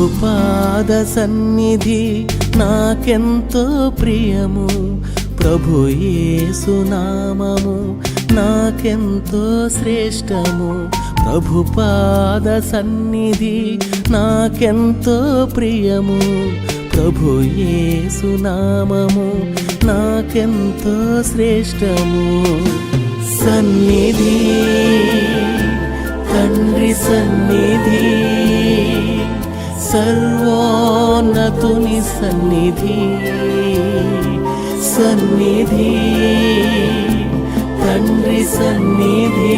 ప్రభుపాద సన్నిధి నాకెంతో ప్రియము, ప్రభు యేసు నామము నాకెంతో శ్రేష్టము. ప్రభుపాద సన్నిధి నాకెంతో ప్రియము, ప్రభు యేసు నామము నాకెంతో శ్రేష్టము. సన్నిధి తండ్రి సన్నిధి, సర్వోన్నతుని సన్నిధి. సన్నిధి తండ్రి సన్నిధి,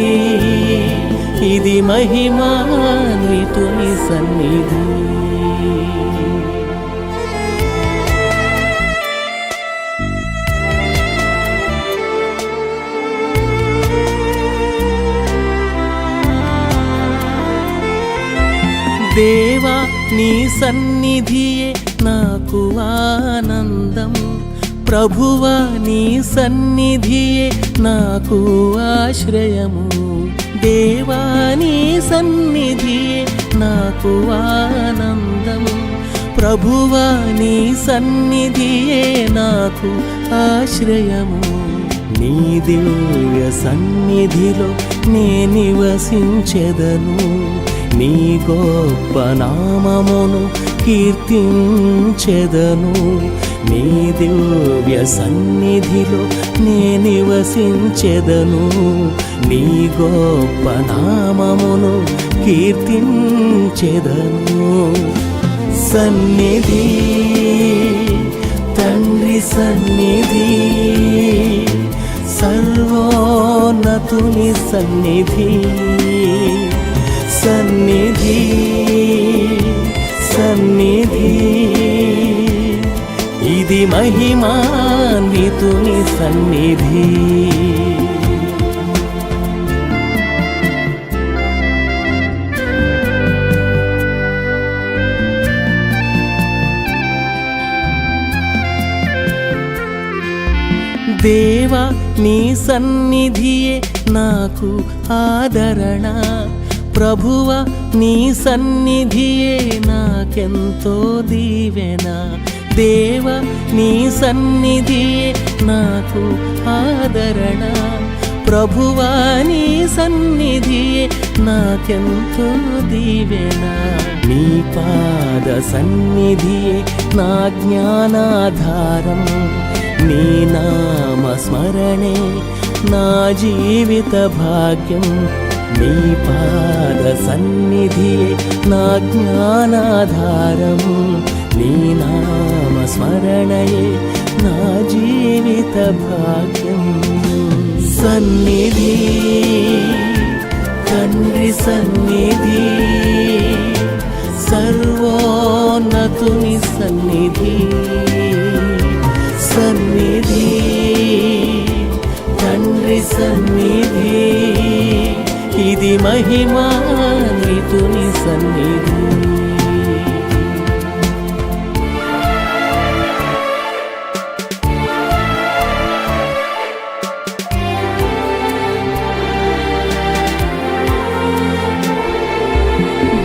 ఇది మహిమాన్వితుని సన్నిధి. దేవా నీ సన్నిధియే నాకు ఆనందం, ప్రభువా నీ సన్నిధియే నాకు ఆశ్రయము. దేవా నీ సన్నిధియే నాకు ఆనందం, ప్రభువా నీ సన్నిధియే నాకు ఆశ్రయము. నీ దివ్య సన్నిధిలో నే నివసించెదను, నీ గొప్ప నామమును కీర్తించెదను. నీ దివ్య సన్నిధిలో నే నివసించెదను, నీ గొప్ప నామమును కీర్తించెదను. సన్నిధి తండ్రి సన్నిధి, సర్వోన్నతుని సన్నిధి. సన్నిధి సన్నిధి, ఇది మహిమాన్వితుని సన్నిధి. దేవా నీ సన్నిధియే నాకు ఆదరణ, ప్రభువా నీ సన్నిధియే నాకెంతో దీవెన. దేవా నీ సన్నిధియే నాకు ఆదరణ, ప్రభువా నీ సన్నిధియే నాకెంతో దీవెన. నీ పాద సన్నిధియే నా జ్ఞానాధారం, నీ నామ స్మరణే నా జీవిత భాగ్యం. నీ పాద సన్నిధియే నా జ్ఞానాధారం, నీ నామ స్మరణయే నా జీవిత భాగ్యం. సన్నిధి తండ్రి సన్నిధి, సర్వోన్నతుని సన్నిధి. సన్నిధి తండ్రి సన్నిధి, ఇది మహిమాన్వితుని సన్నిధి.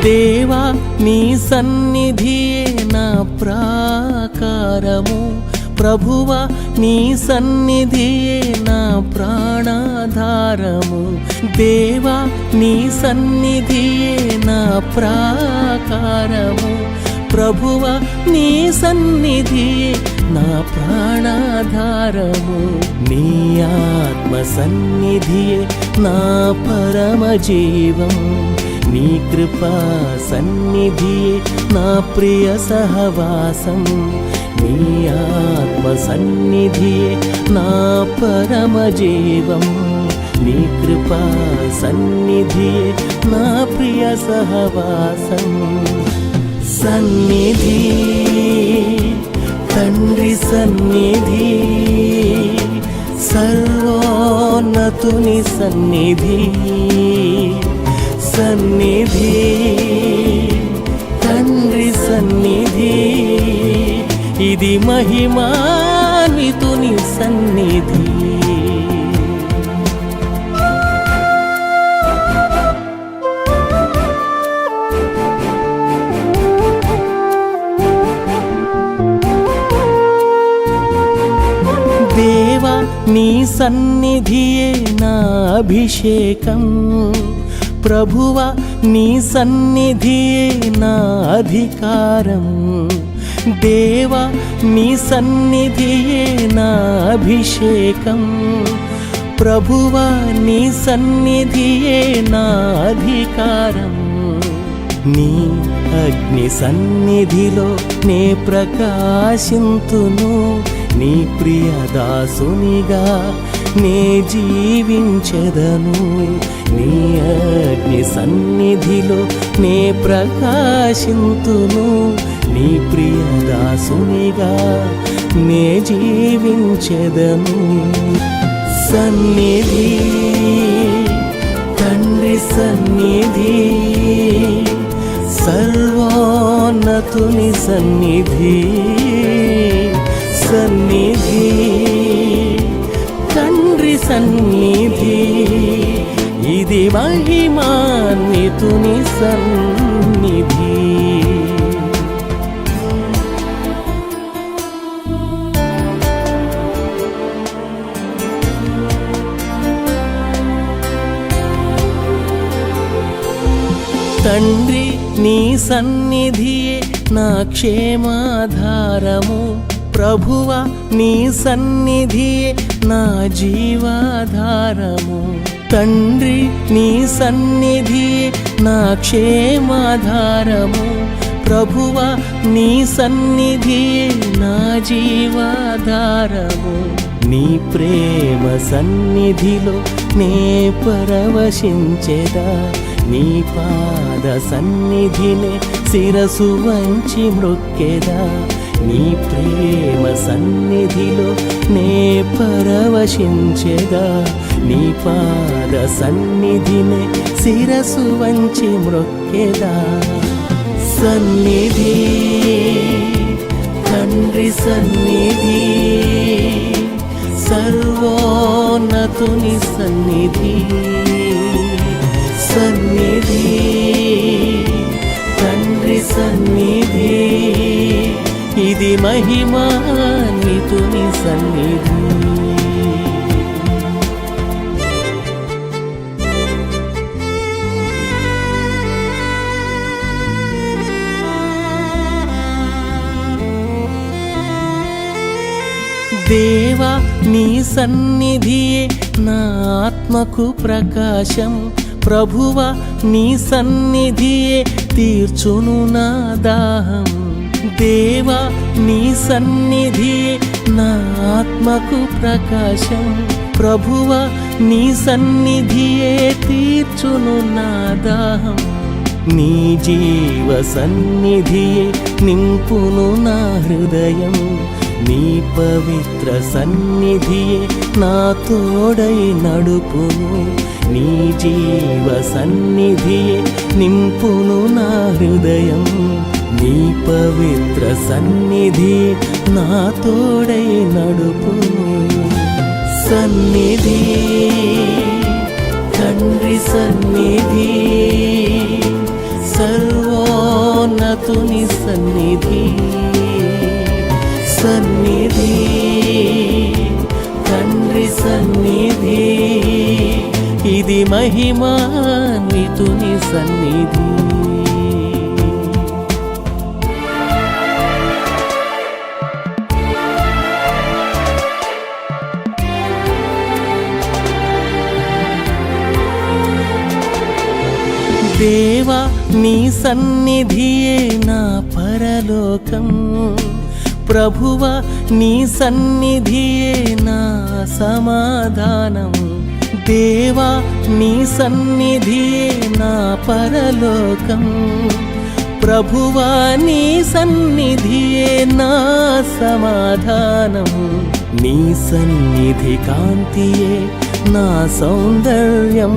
దేవా నీ సన్నిధియే నా ప్రాకారము, ప్రభువా నీ సన్నిధియే నా ప్రాణాధారము. దేవా నీ సన్నిధియే నా ప్రాకారము, ప్రభువా నీ సన్నిధియే నా ప్రాణాధారము. నీ ఆత్మ సన్నిధియే నా పరమ జీవం, నీ కృపా సన్నిధియే నా ప్రియ సహవాసం. నీ ఆత్మ సన్నిధియే నా పరమ జీవం, నీ కృపా సన్నిధియే నా ప్రియ సహవాసం. సన్నిధి తండ్రి సన్నిధి, సర్వోన్నతుని సన్నిధి. సన్నిధి తండ్రి సన్నిధి, ఇది మహిమాన్వితుని సన్నిధి. నీ సన్నిధియే నా అభిషేకం, ప్రభువా నీ సన్నిధియే నా అధికారం, దేవా నీ సన్నిధియే నా అభిషేకం, ప్రభువా నీ సన్నిధియే నా అధికారం. నీ అగ్ని సన్నిధిలో నే ప్రకాశింతును, నీ ప్రియదాసునిగా నే జీవించెదను. నీ అగ్ని సన్నిధిలో నే ప్రకాశింతును, నీ ప్రియదాసునిగా నే జీవించెదను. సన్నిధి తండ్రి సన్నిధి, సర్వోన్నతుని సన్నిధి, సన్నిధి తండ్రి సన్నిధి, ఇది మహిమాన్వితుని సన్నిధి. తండ్రి నీ సన్నిధియే నా క్షేమాధారము, ప్రభువా నీ సన్నిధియే నా జీవాధారము. తండ్రి నీ సన్నిధియే నా క్షేమాధారము, ప్రభువా నీ సన్నిధియే నా జీవాధారము. నీ ప్రేమ సన్నిధిలో నే పరవశించెదా, నీ పాద సన్నిధినే శిరసు వంచి మృక్కెదా. నీ ప్రేమ సన్నిధిలో నే పరవశించెదా, నీ పాద సన్నిధినే శిరసు వంచి మృక్కెదా. సన్నిధి తండ్రి సన్నిధి, సర్వోన్నతుని సన్నిధి, సన్నిధి తండ్రి సన్నిధి, ఇది మహిమాన్వితుని సన్నిధి. దేవా నీ సన్నిధియే నా ఆత్మకు ప్రకాశం, ప్రభువా నీ సన్నిధియే తీర్చును నా దాహం. దేవా నీ సన్నిధియే నా ఆత్మకు ప్రకాశం, ప్రభువా నీ సన్నిధియే తీర్చును నా దాహం. నీ జీవ సన్నిధియే నింపును నా హృదయం, నీ పవిత్ర సన్నిధియే నా తోడై నడుపును. నీ జీవ సన్నిధియే నింపును నా హృదయం, నీ పవిత్ర సన్నిధియే నా తోడై నడుపును. సన్నిధి తండ్రి సన్నిధి, సర్వోన్నతుని సన్నిధి, సన్నిధి తండ్రి సన్నిధి, ఇది మహిమాన్వితుని సన్నిధి. దేవా నీ సన్నిధియే నా పరలోకం, ప్రభువా నీ సన్నిధియే నా సమాధానం. దేవా నీ సన్నిధియే నా పరలోకం, ప్రభువా నీ సన్నిధియే నా సమాధానం. నీ సన్నిధి కాంతియే నా సౌందర్యం,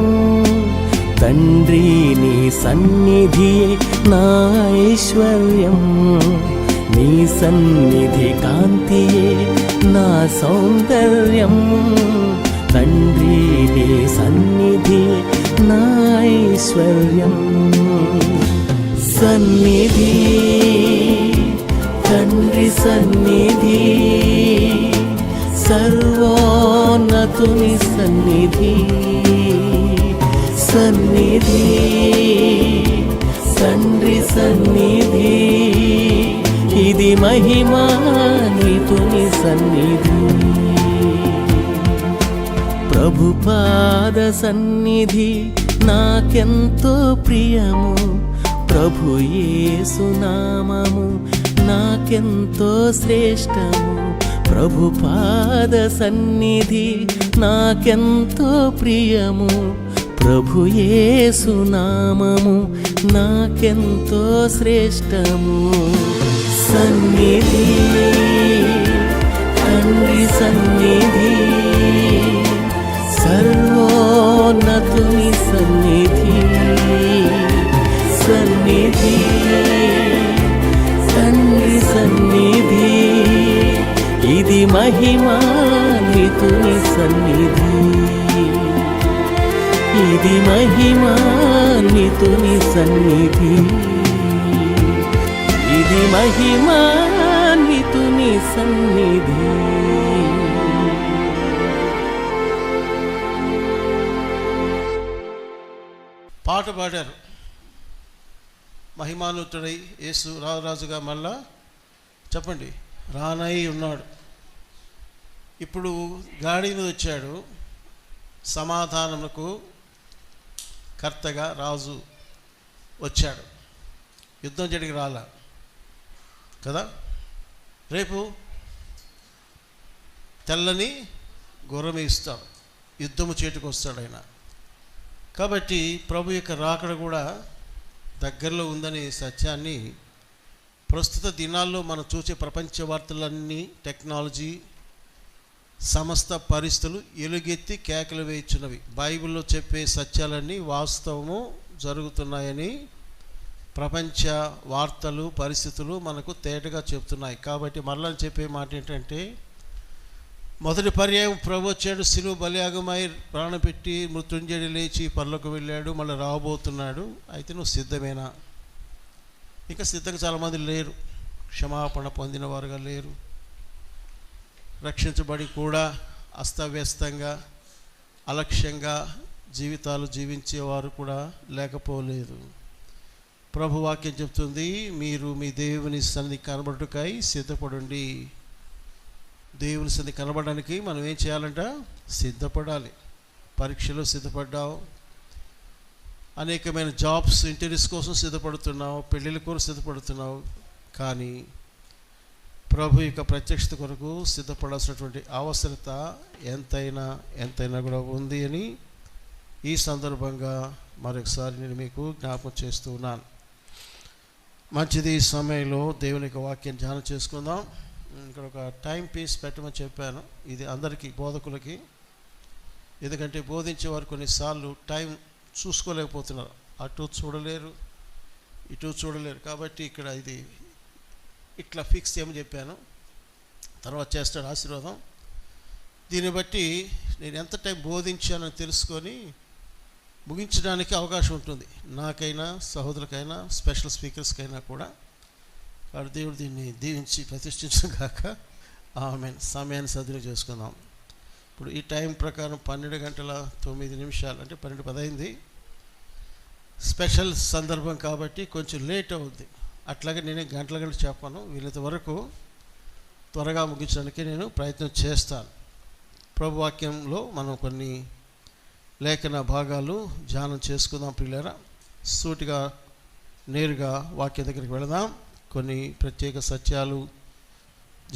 తండ్రి నీ సన్నిధియే నా ఐశ్వర్యం. నీ సన్నిధి కాంతియే నా సౌందర్యం, తండ్రి నీ సన్నిధి నా ఐశ్వర్యం. సన్నిధి తండ్రి సన్నిధి, సర్వో సర్వోన్నతుని సన్నిధి, సన్నిధి, తండ్రి సన్నిధి, ఇది మహిమాన్వితుని సన్నిధి. ప్రభుపాద సన్నిధి నాకెంతో ప్రియము, ప్రభు యేసు నామము నాకెంతో శ్రేష్టము. ప్రభుపాద సన్నిధి నాకెంతో ప్రియము, ప్రభు యేసు నామము నాకెంతో శ్రేష్టము. సన్నిధి, తండ్రి సన్నిధి, సర్వోన్నతుని సన్నిధి, సన్నిధి, తండ్రి సన్నిధి, ఇది మహిమాన్వితుని సన్నిధి, ఇది మహిమాన్వితుని సన్నిధి, ఇది మహిమాన్వితుని సన్నిధి. పాట పాడారు. మహిమాన్వితుడై యేసు రాజుగా మళ్ళా చెప్పండి రానై ఉన్నాడు. ఇప్పుడు గాడి మీద వచ్చాడు. సమాధానములకు కర్తగా రాజు వచ్చాడు. యుద్ధం జరిగి రాలా కదా. రేపు తెల్లని గుర్రం ఇస్తాడు, యుద్ధము చేటుకు వస్తాడు ఆయన. కాబట్టి ప్రభు యొక్క రాకడ కూడా దగ్గరలో ఉందనే సత్యాన్ని ప్రస్తుత దినాల్లో మనం చూసే ప్రపంచ వార్తలన్నీ, టెక్నాలజీ, సమస్త పరిస్థితులు ఎలుగెత్తి కేకలు వేయించున్నవి. బైబిల్లో చెప్పే సత్యాలన్నీ వాస్తవము జరుగుతున్నాయని ప్రపంచ వార్తలు, పరిస్థితులు మనకు తేటగా చెప్తున్నాయి. కాబట్టి మరలా చెప్పే మాట ఏంటంటే, మొదటి పర్యాయం ప్రభు వచ్చాడు, శిలువ బలియాగమై ప్రాణం పెట్టి మృత్యుంజయుడు లేచి పరలోకి వెళ్ళాడు, మళ్ళీ రాబోతున్నాడు. అయితే నువ్వు సిద్ధమేనా? ఇంకా సిద్ధంగా చాలామంది లేరు, క్షమాపణ పొందిన వారుగా లేరు, రక్షించబడి కూడా అస్తవ్యస్తంగా అలక్ష్యంగా జీవితాలు జీవించేవారు కూడా లేకపోలేదు. ప్రభు వాక్యం చెప్తుంది, మీరు మీ దేవుని సన్నిధి కనబడుటకై సిద్ధపడండి. దేవుని సన్నిధి కనబడడానికి మనం ఏం చేయాలంట? సిద్ధపడాలి. పరీక్షలో సిద్ధపడ్డావు, అనేకమైన జాబ్స్, ఇంటర్వ్యూస్ కోసం సిద్ధపడుతున్నావు, పెళ్ళిళ్ళ కోసం సిద్ధపడుతున్నావు. కానీ ప్రభు యొక్క ప్రత్యక్షత కొరకు సిద్ధపడాల్సినటువంటి అవసరత ఎంతైనా కూడా ఉంది అని ఈ సందర్భంగా మరొకసారి నేను మీకు జ్ఞాపకం చేస్తూ ఉన్నాను. మంచిది, ఈ సమయంలో దేవుని యొక్క వాక్యం ధ్యానం చేసుకుందాం. ఇక్కడ ఒక టైం పీస్ పెట్టమని చెప్పాను. ఇది అందరికీ, బోధకులకి. ఎందుకంటే బోధించేవారు కొన్నిసార్లు టైం చూసుకోలేకపోతున్నారు, అటు చూడలేరు, ఇటు చూడలేరు. కాబట్టి ఇక్కడ ఇది ఇట్లా ఫిక్స్ చేయమని చెప్పాను. తర్వాత చేస్తాడు ఆశీర్వాదం. దీన్ని బట్టి నేను ఎంత టైం బోధించానని తెలుసుకొని ముగించడానికి అవకాశం ఉంటుంది, నాకైనా సహోదరులకైనా స్పెషల్ స్పీకర్స్కైనా కూడా. కాబట్టి దేవుడు దీన్ని దీవించి ప్రతిష్ఠించగాక. ఆమేన్. సమయాన్ని సద్వినియోగం చేసుకుందాం. ఇప్పుడు ఈ టైం ప్రకారం 12:09 అంటే 12:10 స్పెషల్ సందర్భం కాబట్టి కొంచెం లేట్ అవుద్ది. అట్లాగే నేను గంటల చెప్పాను, వీలైనంత వరకు త్వరగా ముగించడానికి నేను ప్రయత్నం చేస్తాను. ప్రభు వాక్యంలో మనం కొన్ని లేఖన భాగాలు ధ్యానం చేసుకుందాం ప్రియులారా. సూటిగా నేరుగా వాక్యం దగ్గరికి వెళదాం. కొన్ని ప్రత్యేక సత్యాలు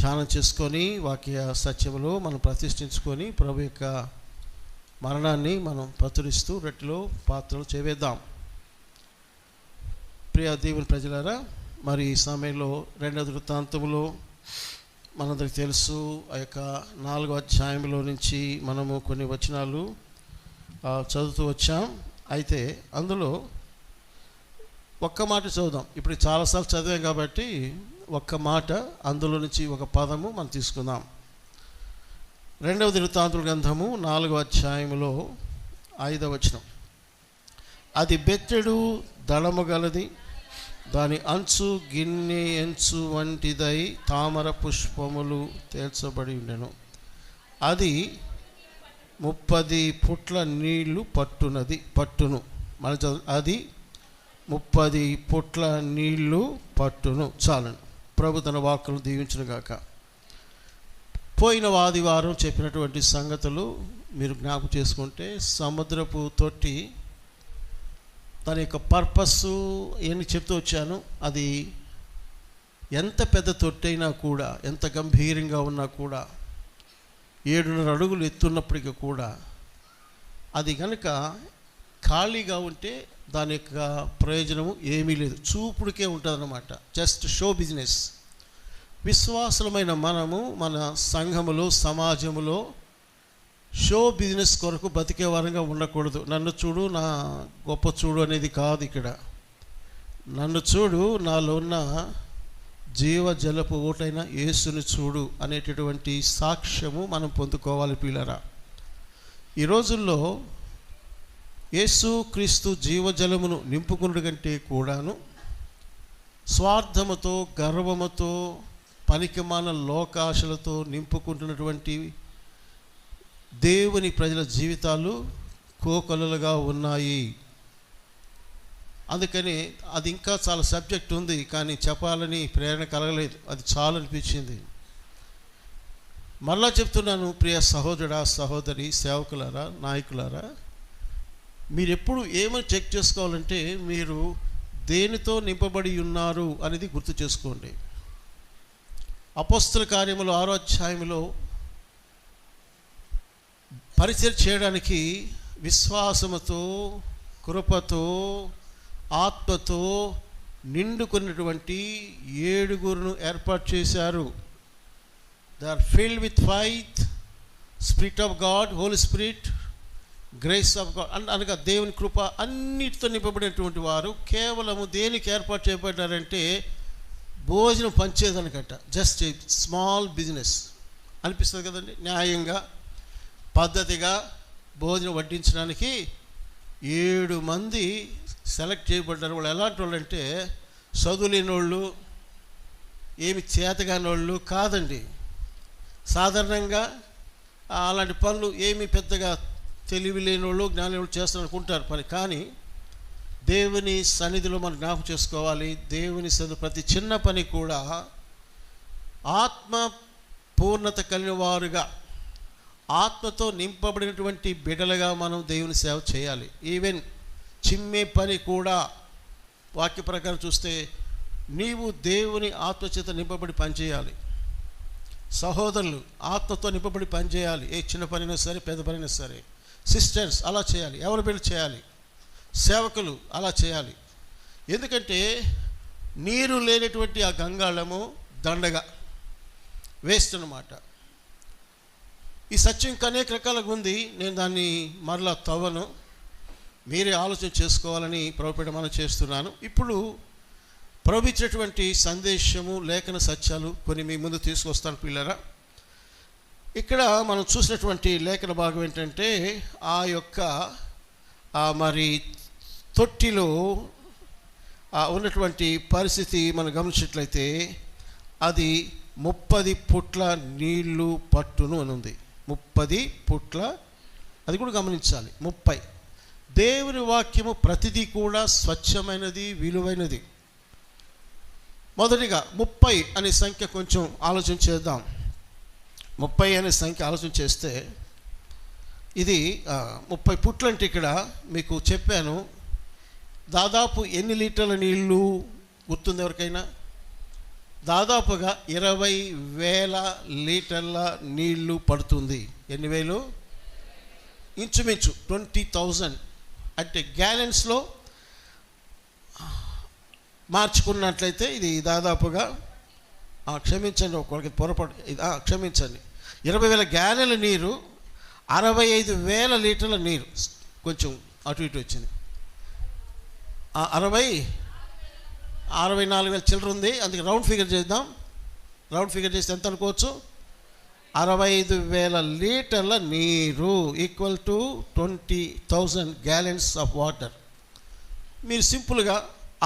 ధ్యానం చేసుకొని వాక్య సత్యములో మనం ప్రతిష్ఠించుకొని ప్రభు యొక్క మరణాన్ని మనం ప్రచురిస్తూ రెట్టిలో పాత్రలు చేవేద్దాం. ప్రియ దేవుని ప్రజలారా, మరి ఈ సమయంలో 2వ వృత్తాంతములో మనందరికి తెలుసు, ఆ యొక్క 4వ అధ్యాయంలో నుంచి మనము కొన్ని వచనాలు చదువుతూ వచ్చాం. అయితే అందులో ఒక్క మాట చదువుదాం. ఇప్పుడు చాలాసార్లు చదివాం కాబట్టి ఒక్క మాట, అందులో నుంచి ఒక పదము మనం తీసుకుందాం. 2వ దినవృత్తాంతుల గ్రంథము 4వ అధ్యాయములో 5వ వచనం. అది బెత్తెడు దళము గలది, దాని అంచు గిన్నె ఎంచు వంటిదై తామర పుష్పములు తేల్చబడి ఉండెను. అది 30 పుట్ల నీళ్లు పట్టును. మన అది 30 పుట్ల నీళ్లు పట్టును. చాలండి. ప్రభు తన వాక్కులను దీవించును గాక. పోయిన ఆదివారం చెప్పినటువంటి సంగతులు మీరు జ్ఞాపకం చేసుకుంటే, సముద్రపు తొట్టి దాని యొక్క పర్పస్సు ఏమి చెప్తూ వచ్చాను. అది ఎంత పెద్ద తొట్టి అయినా కూడా, ఎంత గంభీరంగా ఉన్నా కూడా, 7.5 అడుగులు ఎత్తున్నప్పటికీ కూడా అది కనుక ఖాళీగా ఉంటే దాని యొక్క ప్రయోజనము ఏమీ లేదు, చూపుడికే ఉంటుందన్నమాట. Just show business. విశ్వాసులమైన మనము మన సంఘములో, సమాజములో షో బిజినెస్ కొరకు బతికే వారంగా ఉండకూడదు. నన్ను చూడు, నా గొప్ప చూడు అనేది కాదు ఇక్కడ. నన్ను చూడు, నాలో ఉన్న జీవజలపు ఊటైన యేసుని చూడు అనేటటువంటి సాక్ష్యము మనం పొందుకోవాలి ప్రియులారా. ఈ రోజుల్లో యేసు క్రీస్తు జీవజలమును నింపుకున్నది కంటే కూడాను స్వార్థముతో, గర్వముతో, పనికిమాల లోకాశలతో నింపుకుంటున్నటువంటి దేవుని ప్రజల జీవితాలు కోకొల్లలుగా ఉన్నాయి. అందుకని అది ఇంకా చాలా సబ్జెక్ట్ ఉంది, కానీ చెప్పాలని ప్రేరణ కలగలేదు. అది చాలా అనిపించింది. మరలా చెప్తున్నాను, ప్రియ సహోదరుడా, సహోదరి, సేవకులారా, నాయకులారా, మీరు ఎప్పుడు ఏమని చెక్ చేసుకోవాలంటే, మీరు దేనితో నింపబడి ఉన్నారు అనేది గుర్తు చేసుకోండి. అపోస్తల కార్యములు 6వ అధ్యాయంలో పరిచయం చేయడానికి విశ్వాసముతో, కృపతో, ఆత్మతో నిండుకున్నటువంటి 7 ఏర్పాటు చేశారు. They are filled with faith, spirit of God, holy spirit, grace of God అనగా దేవుని కృప అన్నిటితో నింపబడినటువంటి వారు కేవలము దేనికి ఏర్పాటు చేయబడ్డారంటే భోజనం పంచేదనకట. జస్ట్ స్మాల్ బిజినెస్ అనిపిస్తుంది కదండి. న్యాయంగా, పద్ధతిగా భోజనం వడ్డించడానికి 7 మంది సెలెక్ట్ చేయబడ్డారు. వాళ్ళు ఎలాంటి వాళ్ళు అంటే చదువులేని వాళ్ళు, ఏమి చేతగాని వాళ్ళు కాదండి. సాధారణంగా అలాంటి పనులు ఏమి పెద్దగా తెలివి లేని వాళ్ళు, జ్ఞానం వాళ్ళు చేస్తారు అనుకుంటారు పని. కానీ దేవుని సన్నిధిలో మనం జ్ఞాపకం చేసుకోవాలి, దేవుని సన్నిధి ప్రతి చిన్న పని కూడా ఆత్మ పూర్ణత కలిగిన వారుగా, ఆత్మతో నింపబడినటువంటి బిడ్డలుగా మనం దేవుని సేవ చేయాలి. ఈవెన్ చిమ్మే పని కూడా వాక్య ప్రకారం చూస్తే నీవు దేవుని ఆత్మచేత నింపబడి పనిచేయాలి. సహోదరులు ఆత్మతో నింపబడి పనిచేయాలి. ఏ చిన్న పనైనా సరే, పెద్ద పనైనా సరే. సిస్టర్స్ అలా చేయాలి, ఎవరి బిడ్డ చేయాలి. సేవకులు అలా చేయాలి. ఎందుకంటే నీరు లేనటువంటి ఆ గంగాళము దండగా వేస్ట్ అన్నమాట. ఈ సత్యం ఇంకా అనేక రకాలుగా ఉంది. నేను దాన్ని మరలా తవ్వను, మీరే ఆలోచన చేసుకోవాలని ప్రభుపేట మనం చేస్తున్నాను. ఇప్పుడు ప్రభు ఇచ్చినటువంటి సందేశము, లేఖన సత్యాలు కొన్ని మీ ముందు తీసుకొస్తాను పిల్లరా. ఇక్కడ మనం చూసినటువంటి లేఖన భాగం ఏంటంటే, ఆ యొక్క మరి తొట్టిలో ఉన్నటువంటి పరిస్థితి మనం గమనించినట్లయితే అది 30 పుట్ల నీళ్లు పట్టును అని ఉంది. 30 పుట్ల, అది కూడా గమనించాలి. 30. దేవుని వాక్యము ప్రతిదీ కూడా స్వచ్ఛమైనది, విలువైనది. మొదటిగా 30 అనే సంఖ్య కొంచెం ఆలోచన చేద్దాం. 30 అనే సంఖ్య ఆలోచన చేస్తే ఇది 30 పుట్లు అంటే ఇక్కడ మీకు చెప్పాను, దాదాపు ఎన్ని లీటర్ల నీళ్లు గుర్తుంది ఎవరికైనా? దాదాపుగా 20,000 లీటర్ల నీళ్లు పడుతుంది. ఎన్ని వేలు? ఇంచుమించు 20,000. అంటే గ్యాలన్స్లో మార్చుకున్నట్లయితే ఇది దాదాపుగా క్షమించండి, ఒకరికి పొరపాటు, క్షమించండి, 20,000 గ్యాలన్ల నీరు, 65,000 లీటర్ల నీరు. కొంచెం అటు ఇటు వచ్చింది. 64,000 చిల్లర ఉంది. అందుకే రౌండ్ ఫిగర్ చేద్దాం. రౌండ్ ఫిగర్ చేస్తే ఎంత అనుకోవచ్చు? 65,000 లీటర్ల నీరు equal to 20,000 gallons of water. మీరు సింపుల్గా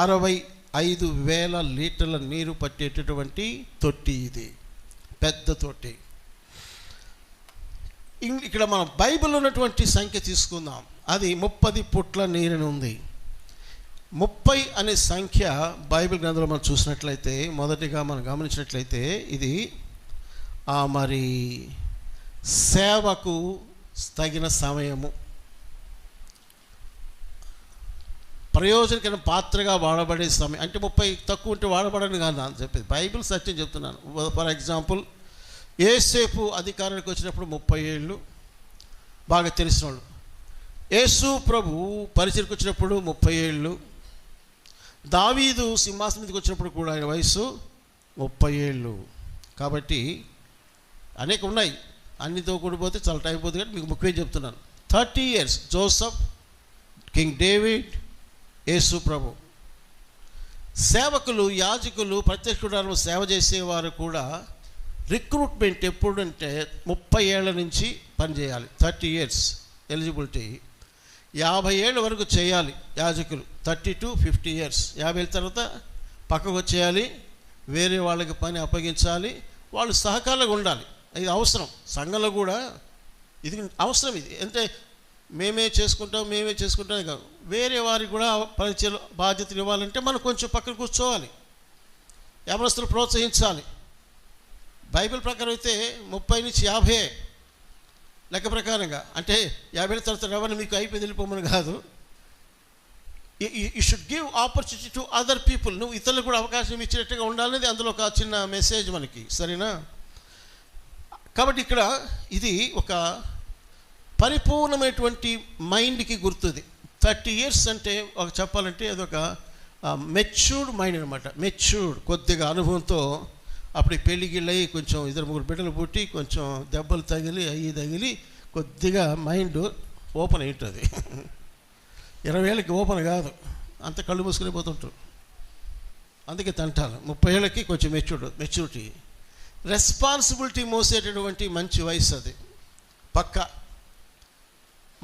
65,000 లీటర్ల నీరు పట్టేటటువంటి తొట్టి ఇది, పెద్ద తొట్టి. ఇక్కడ మనం బైబిల్ ఉన్నటువంటి సంఖ్య తీసుకుందాం. అది 30 పుట్ల నీరుని ఉంది. 30 అనే సంఖ్య బైబిల్ గ్రంథంలో మనం చూసినట్లయితే, మొదటిగా మనం గమనించినట్లయితే, ఇది మరి సేవకు తగిన సమయము, ప్రయోజనకరమైన పాత్రగా వాడబడే సమయం. అంటే 30 తక్కువ ఉంటే వాడబడని కాదు అని చెప్పేది బైబిల్ సత్యం చెప్తున్నాను. ఫర్ ఎగ్జాంపుల్, యేసేపు అధికారానికి వచ్చినప్పుడు 30 ఏళ్ళు, బాగా తెలిసిన వాళ్ళు. యేసు ప్రభు పరిచయకు వచ్చినప్పుడు 30 ఏళ్ళు. దావీదు సింహాసనం మీదకి వచ్చినప్పుడు కూడా ఆయన వయసు 30 ఏళ్ళు. కాబట్టి అనేక ఉన్నాయి, అన్నితో కూడిపోతే చాలా టైం పోతుంది, కానీ మీకు ముఖ్యంగా చెప్తున్నాను. 30 years జోసఫ్, కింగ్ డేవిడ్, యేసు ప్రభు. సేవకులు, యాజకులు, ప్రత్యక్ష గుడారంలో సేవ చేసేవారు కూడా రిక్రూట్మెంట్ ఎప్పుడంటే 30 ఏళ్ల నుంచి పనిచేయాలి. 30 years ఎలిజిబిలిటీ. 50 ఏళ్ళ వరకు చేయాలి యాజకులు. 30 to 50 years. 50 ఏళ్ళ తర్వాత పక్కకు వచ్చేయాలి, వేరే వాళ్ళకి పని అప్పగించాలి, వాళ్ళు సహకారంగా ఉండాలి. ఇది అవసరం, సంఘంలో కూడా ఇది అవసరం. ఇది అంటే మేమే చేసుకుంటాం కాదు, వేరే వారికి కూడా పరిచయ బాధ్యతలు ఇవ్వాలంటే మనం కొంచెం పక్కన కూర్చోవాలి, యవనస్తులు ప్రోత్సహించాలి. బైబిల్ ప్రకారం అయితే 30 నుంచి 50 లెక్క ప్రకారంగా. అంటే 50 ఏళ్ళ తర్వాత ఎవరిని మీకు అయిపోయి వెళ్ళిపోమని కాదు. You should give opportunity to other people. నువ్వు ఇతరులకు కూడా అవకాశం ఇచ్చినట్టుగా ఉండాలనేది అందులో ఒక చిన్న మెసేజ్ మనకి, సరేనా? కాబట్టి ఇక్కడ ఇది ఒక పరిపూర్ణమైనటువంటి మైండ్కి గుర్తుంది. 30 years అంటే ఒక చెప్పాలంటే అదొక మెచ్యూర్డ్ మైండ్ అనమాట. మెచ్యూర్డ్, కొద్దిగా అనుభవంతో. అప్పుడు పెళ్ళిగిళ్ళయి కొంచెం 2-3 బిడ్డలు పుట్టి కొంచెం దెబ్బలు తగిలి కొద్దిగా మైండ్ ఓపెన్ అయి ఉంటుంది. 20 ఏళ్ళకి ఓపెన్ కాదు, అంత కళ్ళు మూసుకుని పోతుంటారు. అందుకే తంటాలు. 30 ఏళ్ళకి కొంచెం మెచ్యూరిటీ, రెస్పాన్సిబిలిటీ మోసేటటువంటి మంచి వయసు అది. పక్క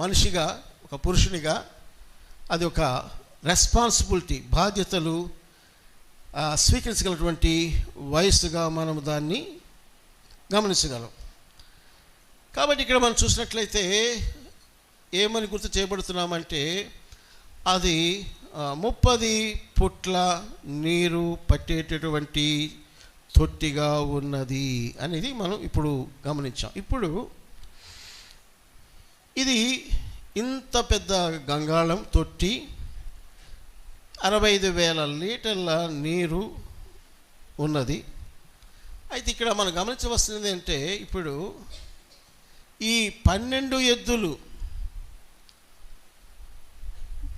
మనిషిగా, ఒక పురుషునిగా అది ఒక రెస్పాన్సిబిలిటీ, బాధ్యతలు స్వీకరించగలటువంటి వయస్సుగా మనం దాన్ని గమనించగలం. కాబట్టి ఇక్కడ మనం చూసినట్లయితే ఏమని గుర్తు చేయబడుతున్నామంటే, అది 30 పుట్ల నీరు పట్టేటటువంటి తొట్టిగా ఉన్నది అనేది మనం ఇప్పుడు గమనించాం. ఇప్పుడు ఇది ఇంత పెద్ద గంగాళం తొట్టి, 65,000 లీటర్ల నీరు ఉన్నది. అయితే ఇక్కడ మనం గమనించవలసినది ఏంటంటే, ఇప్పుడు ఈ 12 ఎద్దులు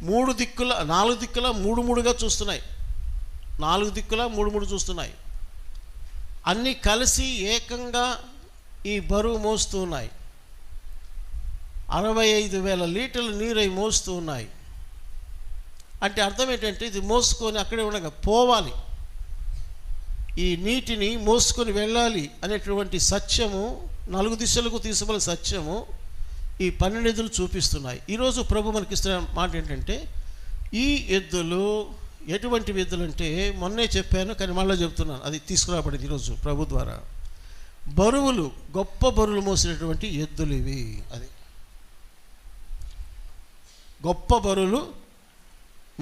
4 దిక్కుల 3-3గా చూస్తున్నాయి. 4 దిక్కుల 3-3 చూస్తున్నాయి. అన్నీ కలిసి ఏకంగా ఈ బరువు మోస్తూ ఉన్నాయి. 65,000 లీటర్ల నీరు అవి మోస్తూ ఉన్నాయి. అంటే అర్థం ఏంటంటే, ఇది మోసుకొని అక్కడే ఉండగా పోవాలి, ఈ నీటిని మోసుకొని వెళ్ళాలి అనేటువంటి సత్యము, 4 దిశలకు తీసుకువెళ్ళే సత్యము ఈ 12 ఎద్దులు చూపిస్తున్నాయి. ఈరోజు ప్రభు మనకి ఇస్తున్న మాట ఏంటంటే, ఈ ఎద్దులు ఎటువంటి ఎద్దులు అంటే, మొన్నే చెప్పాను కానీ మళ్ళీ చెప్తున్నాను, అది తీసుకురాబడింది ఈరోజు ప్రభు ద్వారా. బరువులు, గొప్ప బరువులు మోసినటువంటి ఎద్దులు ఇవి. అది గొప్ప బరువులు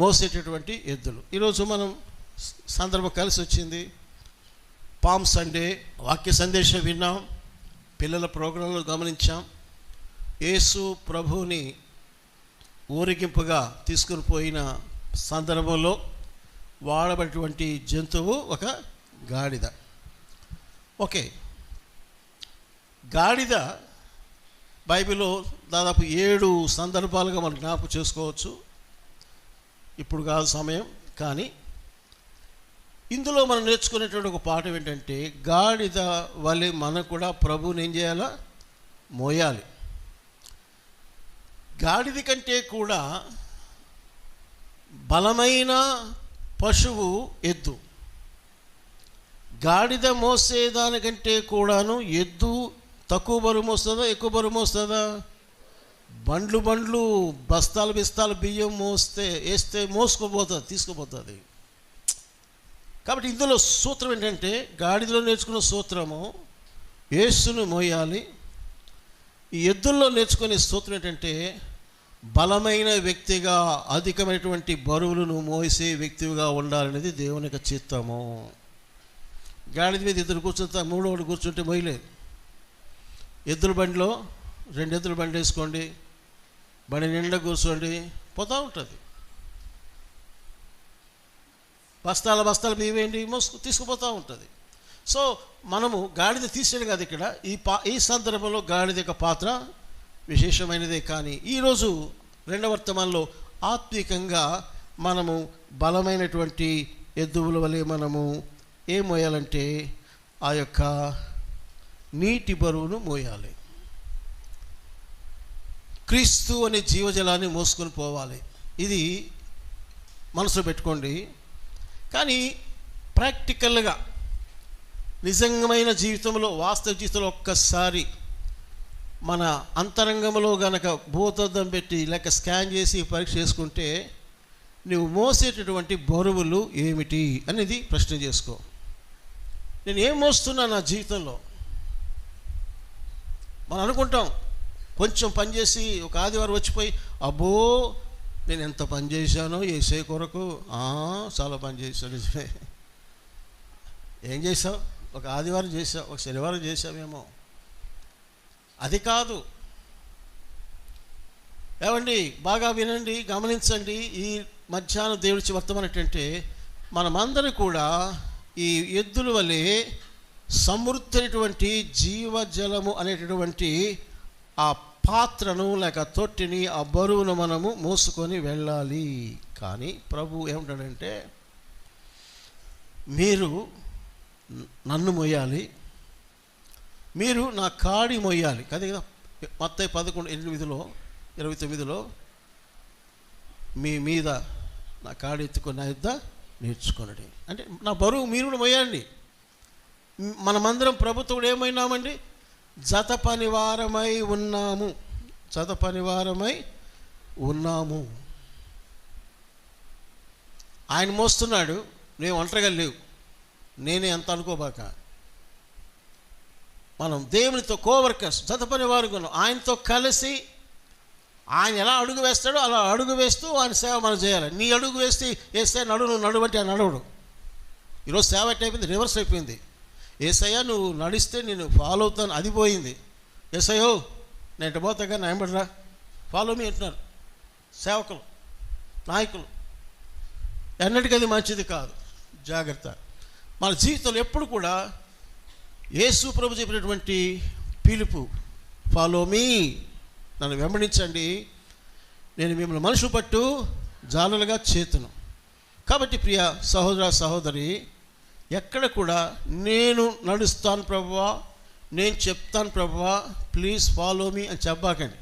మోసేటటువంటి ఎద్దులు. ఈరోజు మనం సందర్భం కలిసి వచ్చింది, పామ్ సండే, వాక్య సందేశం విన్నాం, పిల్లల ప్రోగ్రాంలో గమనించాం. యేసు ప్రభువుని ఊరేగింపుగా తీసుకుని పోయిన సందర్భంలో వాడబడినటువంటి జంతువు ఒక గాడిద. ఓకే, గాడిద బైబిల్లో దాదాపు 7 సందర్భాలుగా మనం జ్ఞాపకం చేసుకోవచ్చు. ఇప్పుడు కాదు సమయం, కానీ ఇందులో మనం నేర్చుకునేటువంటి ఒక పాఠం ఏంటంటే, గాడిద వలె మనం కూడా ప్రభువుని ఏం చేయాలా? మోయాలి. గాడిద కంటే కూడా బలమైన పశువు ఎద్దు. గాడిద మోసేదానికంటే కూడాను ఎద్దు తక్కువ బరువు మోస్తుందా, ఎక్కువ బరువు మోస్తుందా? బండ్లు బస్తాలు బియ్యం వేస్తే మోసుకుపోతుంది, తీసుకుపోతుంది. కాబట్టి ఇందులో సూత్రం ఏంటంటే, గాడిదలో నేర్చుకున్న సూత్రము, యేసును మోయాలి. ఈ ఎద్దుల్లో నేర్చుకునే సూత్రం ఏంటంటే, బలమైన వ్యక్తిగా అధికమైనటువంటి బరువులను మోసే వ్యక్తిగా ఉండాలనేది దేవుని యొక్క చిత్తము. గాడిద మీద ఇద్దరు కూర్చుంటా, మూడోడు కూర్చుంటే మొయ్యలేదు. ఎద్దుల బండిలో 2 ఎద్దుల బండి వేసుకోండి, బండి నిండా కూర్చోండి, పోతూ ఉంటుంది. బస్తాలు మీవేంటి తీసుకుపోతూ ఉంటుంది. సో మనము గాడిద తీసేది కాదు ఇక్కడ. ఈ సందర్భంలో గాడిద యొక్క పాత్ర విశేషమైనదే. కానీ ఈరోజు రెండవ వర్తమానంలో ఆత్మీకంగా మనము బలమైనటువంటి ఎద్దువుల వలె మనము ఏం మోయాలంటే ఆ యొక్క నీటి బరువును మోయాలి. క్రీస్తు అనే జీవజలాన్ని మోసుకొని పోవాలి. ఇది మనసులో పెట్టుకోండి. కానీ ప్రాక్టికల్గా నిజంగమైన జీవితంలో, వాస్తవ జీవితంలో ఒక్కసారి మన అంతరంగంలో గనక భూతద్దం పెట్టి లేక స్కాన్ చేసి పరీక్ష చేసుకుంటే, నువ్వు మోసేటటువంటి బరువులు ఏమిటి అనేది ప్రశ్న చేసుకో. నేను ఏం మోస్తున్నా నా జీవితంలో? మనం అనుకుంటాం కొంచెం పనిచేసి ఒక ఆదివారం వచ్చిపోయి, అబ్బో నేను ఎంత పని చేశానో యేసే కొరకు. చాలా పని చేశాను. ఏం చేసావు? ఒక ఆదివారం చేసావు, ఒక శనివారం చేసావేమో. అది కాదు. ఏమండి, బాగా వినండి, గమనించండి. ఈ మధ్యాహ్నం దేవుడిచ్చి వర్తమానం ఏంటంటే, మనమందరం కూడా ఈ ఎద్దుల వలె సమృద్ధి అయినటువంటి జీవజలము అనేటటువంటి ఆ పాత్రను లేక తొట్టిని, ఆ బరువును మనము మోసుకొని వెళ్ళాలి. కానీ ప్రభు ఏమంటాడంటే, మీరు నన్ను మోయాలి, మీరు నా కాడి మోయాలి. కదా కదా, మత్తయి 11:29 మీ మీద నా కాడి ఎత్తుకొని నా యుద్ధ నేర్చుకోనండి. అంటే నా బరువు మీరు కూడా మోయండి. మనమందరం ప్రభుత్వం ఏమైనామండి? జత పనివారమై ఉన్నాము. ఆయన మోస్తున్నాడు, నేను ఒంటరిగా లేవు. నేనే అంత అనుకోబాక. మనం దేవునితో కోవర్కర్స్, జత పనివారు. ఆయనతో కలిసి ఆయన ఎలా అడుగు వేస్తాడో అలా అడుగు వేస్తూ ఆయన సేవ మనం చేయాలి. నీ అడుగు వేస్తే ఏసయ్య నువ్వు నడువంటే ఆయన నడవడు. ఈరోజు సేవ అయిపోయింది, రివర్స్ అయిపోయింది. ఏసయ్య నువ్వు నడిస్తే నేను ఫాలో అవుతాను, అది పోయింది. ఏసయ్యో నేను ఎటు పోతాగా నా వెంబడిరా, ఫాలో మీ అంటున్నారు సేవకులు, నాయకులు. ఎన్నటికీ అది మంచిది కాదు. జాగ్రత్త. మన జీవితంలో ఎప్పుడు కూడా యేసు ప్రభు చెప్పినటువంటి పిలుపు, ఫాలో మీ, నన్ను వెంబడించండి, నేను మిమ్మల్ని మనుషులు పట్టు జాలులుగా చేతును. కాబట్టి ప్రియ సహోదర సహోదరి, ఎక్కడ కూడా నేను నడుస్తాను ప్రభువా, నేను చెప్తాను ప్రభువా, ప్లీజ్ ఫాలో మీ అని చెప్పాకండి.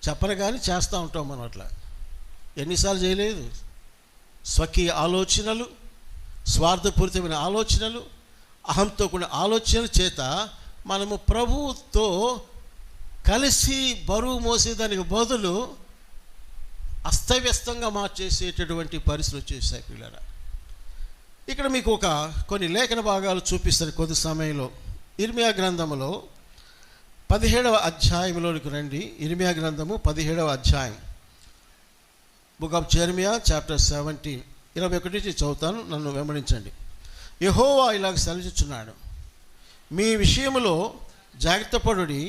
చెప్పరు కానీ చేస్తూ ఉంటాం మనం. అట్లా ఎన్నిసార్లు చేయలేదు? స్వకీయ ఆలోచనలు, స్వార్థపూరితమైన ఆలోచనలు, అహంతో కూడిన ఆలోచనల చేత మనము ప్రభువుతో కలిసి బరువు మోసేదానికి బదులు అస్తవ్యస్తంగా మార్చేసేటటువంటి పరిస్థితులు వచ్చేసాయి పిల్లరా. ఇక్కడ మీకు కొన్ని లేఖన భాగాలు చూపిస్తారు కొద్ది సమయంలో. ఇర్మియా గ్రంథములో 17వ అధ్యాయంలోనికి రండి. ఇర్మియా గ్రంథము 17వ అధ్యాయం, బుక్ ఆఫ్ జెర్మియా చాప్టర్ 17, 21 చదువుతాను, నన్ను వెంబడించండి. యెహోవా ఇలాగ సెలవిస్తున్నాడు, మీ విషయములో జాగ్రత్త పడుడి,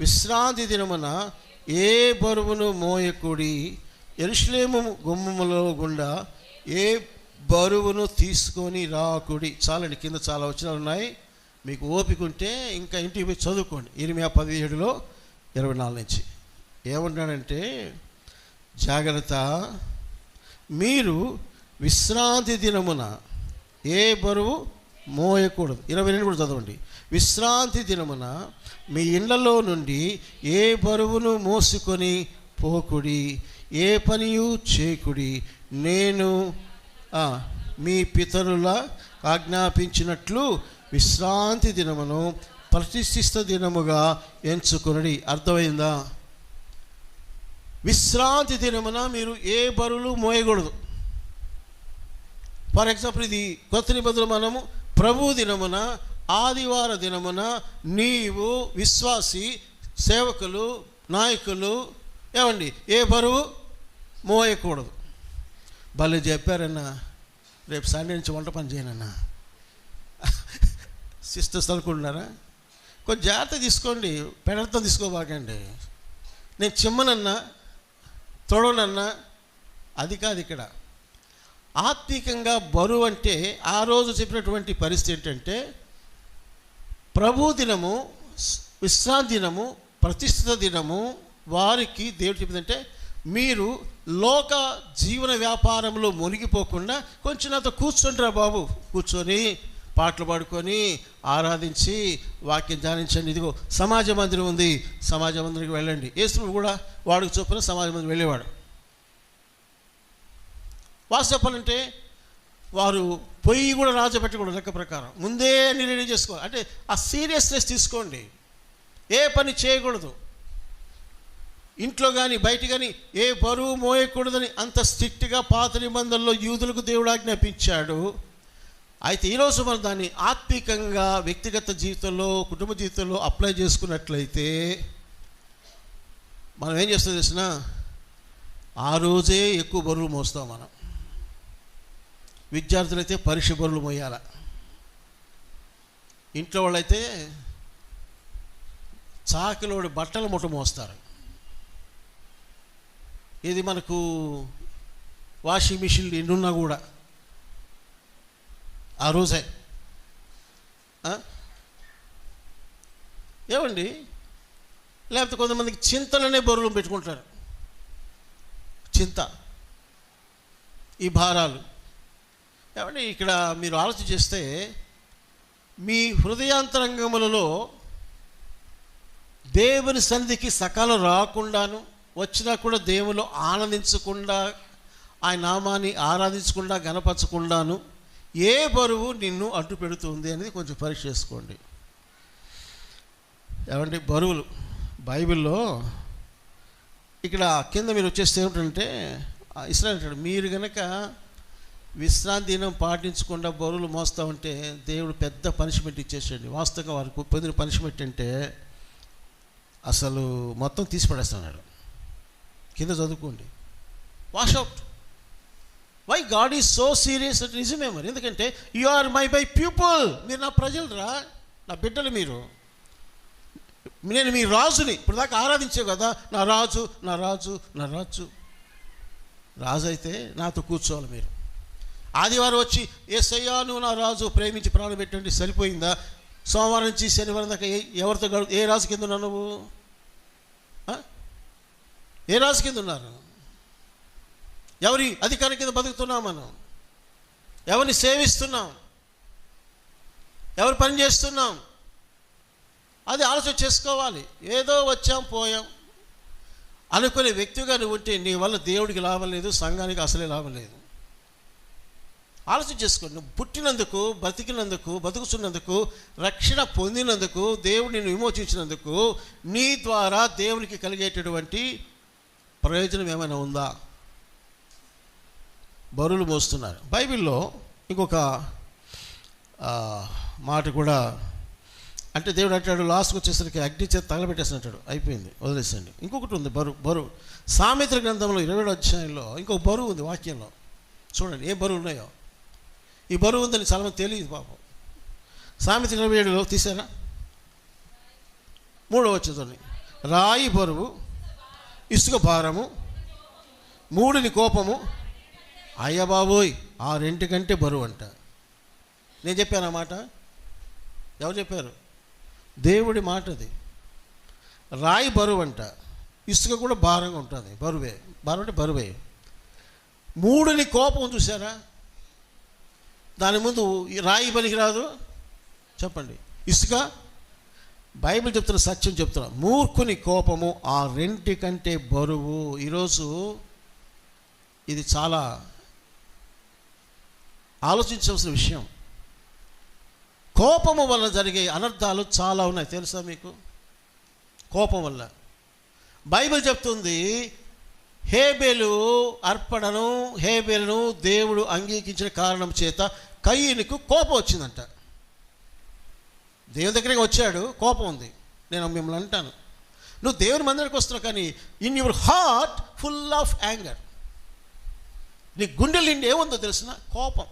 విశ్రాంతి దినమున ఏ బరువును మోయకుడి, యెరూషలేము గుమ్మములో గుండా ఏ బరువును తీసుకొని రాకుడి. చాలండి, కింద చాలా వచనాలు ఉన్నాయి. మీకు ఓపిక ఉంటే ఇంకా ఇంటికి పోయి చదువుకోండి. ఇర్మియా 17:24 నుంచి ఏమంటాడంటే, జాగ్రత్త, మీరు విశ్రాంతి దినమున ఏ బరువు మోయకూడదు. 22 కూడా చదవండి. విశ్రాంతి దినమున మీ ఇళ్లలో నుండి ఏ బరువును మోసుకొని పోకుడి, ఏ పనియు చేయకుడి. నేను మీ పితరుల ఆజ్ఞాపించినట్లు విశ్రాంతి దినమును ప్రతిష్ఠిత దినముగా ఎంచుకొనుడి. అర్థమైందా? విశ్రాంతి దినమున మీరు ఏ బరువులు మోయకూడదు. ఫర్ ఎగ్జాంపుల్, ఇది కొత్త నిబంధనలు మనము ప్రభు దినమున, ఆదివార దినమున నీవు విశ్వాసి సేవకులు, నాయకులు ఏమండి ఏ బరువు మోయకూడదు. భలే చెప్పారన్నా, రేపు సండే నుంచి వంట పని చేయనన్నా. సిస్టర్స్ అనుకుంటున్నారా? కొంచెం జాగ్రత్త తీసుకోండి, పెడర్థం తీసుకోబాకండి. నేను చిమ్మనన్నా తొడవనన్నా అది కాదు ఇక్కడ. ఆత్మీకంగా బరువు అంటే ఆ రోజు చెప్పినటువంటి పరిస్థితి ఏంటంటే, ప్రభు దినము, విశ్రాంతి దినము, ప్రతిష్ఠిత దినము వారికి దేవుడు చెప్పిందంటే, మీరు లోక జీవన వ్యాపారంలో మునిగిపోకుండా కొంచెం నాతో కూర్చుంటారా బాబు, కూర్చొని పాటలు పాడుకొని ఆరాధించి వాక్యం ధ్యానించండి. ఇదిగో సమాజ మందిరం ఉంది, సమాజ మందిరికి వెళ్ళండి. యేసు కూడా వాడికి చొప్పున సమాజ మందిరం వెళ్ళేవాడు. వాసు చెప్పాలంటే వారు పొయ్యి కూడా రాజపెట్టకూడదు, లెక్క ప్రకారం ముందే అన్ని రెడీ చేసుకోవాలి. అంటే ఆ సీరియస్నెస్ తీసుకోండి. ఏ పని చేయకూడదు, ఇంట్లో కానీ బయట కానీ ఏ బరువు మోయకూడదని అంత స్ట్రిక్ట్గా పాత నిబంధనలో యూదులకు దేవుడు ఆజ్ఞాపించాడు. అయితే ఈరోజు మనం దాన్ని ఆత్మీకంగా వ్యక్తిగత జీవితంలో, కుటుంబ జీవితంలో అప్లై చేసుకున్నట్లయితే మనం ఏం చేస్తాం తెలిసిన, ఆ రోజే ఎక్కువ బరువులు మోస్తాం మనం. విద్యార్థులైతే పరీక్ష బరువులు మోయాల, ఇంట్లో వాళ్ళైతే చాకిలోడి బట్టల ముఠ మోస్తారు. ఇది మనకు వాషింగ్ మిషన్లు ఎన్నున్నా కూడా ఆ రోజే ఏమండి. లేకపోతే కొంతమందికి చింతలనే బరువులు పెట్టుకుంటారు. చింత, ఈ భారాలు ఏమండి. ఇక్కడ మీరు ఆలోచన చేస్తే మీ హృదయాంతరంగములలో దేవుని సన్నిధికి సకాలం రాకుండాను, వచ్చినా కూడా దేవులో ఆనందించకుండా, ఆయన నామాన్ని ఆరాధించకుండా, గణపరచకుండాను ఏ బరువు నిన్ను అడ్డు పెడుతుంది అనేది కొంచెం పరీక్ష చేసుకోండి. ఏమంటే బరువులు బైబిల్లో ఇక్కడ కింద మీరు వచ్చేస్తే ఏమిటంటే, ఇస్రాయేల్ అంటాడు, మీరు కనుక విశ్రాంతి దినం పాటించకుండా బరువులు మోస్తూ ఉంటే దేవుడు పెద్ద పనిష్మెంట్ ఇచ్చేసాడు. వాస్తవంగా వారికి పొందిన పనిష్మెంట్ అంటే అసలు మొత్తం తీసి పడేస్తున్నాడు. కింద చదువుకోండి, wash out. Why God is so serious అంటే నిజమే మరి. ఎందుకంటే you are my by people, మీరు నా ప్రజలు రా, నా బిడ్డలు మీరు. నేను మీ రాజుని, ఇప్పుడు దాకా ఆరాధించే కదా, నా రాజు నా రాజు నా రాజు. రాజు అయితే నాతో కూర్చోవాలి మీరు. ఆదివారం వచ్చి యేసయ్యా నువ్వు నా రాజు, ప్రేమించి ప్రాణం పెట్టండి, సరిపోయిందా? సోమవారం నుంచి శనివారం దాకా ఎవరితో ఏ రాజు కింద ఉన్నావు నువ్వు? ఏ రాజు కింద ఉన్నారు? ఎవరి అధికారం కింద బతుకుతున్నాం మనం? ఎవరిని సేవిస్తున్నాం? ఎవరు పని చేస్తున్నాం? అది ఆలోచన చేసుకోవాలి. ఏదో వచ్చాం పోయాం అనుకునే వ్యక్తిగా నువ్వు ఉంటే నీ వల్ల దేవుడికి లాభం లేదు, సంఘానికి అసలే లాభం లేదు. ఆలోచన చేసుకోండి. నువ్వు పుట్టినందుకు, బతికినందుకు, బతుకుతున్నందుకు, రక్షణ పొందినందుకు, దేవుడిని విమోచించినందుకు నీ ద్వారా దేవునికి కలిగేటటువంటి ప్రయోజనం ఏమైనా ఉందా? బరువులు మోస్తున్నారు. బైబిల్లో ఇంకొక మాట కూడా, అంటే దేవుడు అంటాడు లాస్ట్కి వచ్చేసరికి అగ్ని చేత తగలబెట్టేసినట్టాడు, అయిపోయింది వదిలేసండి. ఇంకొకటి ఉంది బరువు. సామెతల గ్రంథంలో 27వ అధ్యాయంలో ఇంకొక బరువు ఉంది వాక్యంలో. చూడండి ఏ బరువు ఉన్నాయో. ఈ బరువు ఉందని చాలామంది తెలియదు పాపం. సామెత 27లో తీసారా? 3వ వచనం, రాయి బరువు, ఇసుక భారము, మూడిని కోపము, అయ్య బాబోయ్ ఆ రెంటికంటే బరువు అంట. నేను చెప్పాను ఆ మాట? ఎవరు చెప్పారు? దేవుడి మాట అది. రాయి బరువు అంట, ఇసుక కూడా భారంగా ఉంటుంది. బరువే, భారం అంటే బరువే. మూడిని కోపం చూసారా? దాని ముందు రాయి పనికి రాదు. చెప్పండి, ఇసుక. బైబిల్ చెప్తున్న సత్యం చెప్తున్నా, మూర్ఖుని కోపము ఆ రెంటికంటే బరువు. ఈరోజు ఇది చాలా ఆలోచించవలసిన విషయం. కోపము వల్ల జరిగే అనర్థాలు చాలా ఉన్నాయి, తెలుసా మీకు? కోపం వల్ల బైబిల్ చెప్తుంది, హేబేలు అర్పణను, హేబేలును దేవుడు అంగీకరించిన కారణం చేత కయీనుకు కోపం వచ్చిందంట. దేవుని దగ్గరికి వచ్చాడు, కోపం ఉంది. నేను మిమ్మల్ని అంటాను, నువ్వు దేవుని మందిరానికి వస్తున్నావు, కానీ in your heart full of anger. నీ గుండెలు నిండి ఏముందో తెలిసిన కోపం.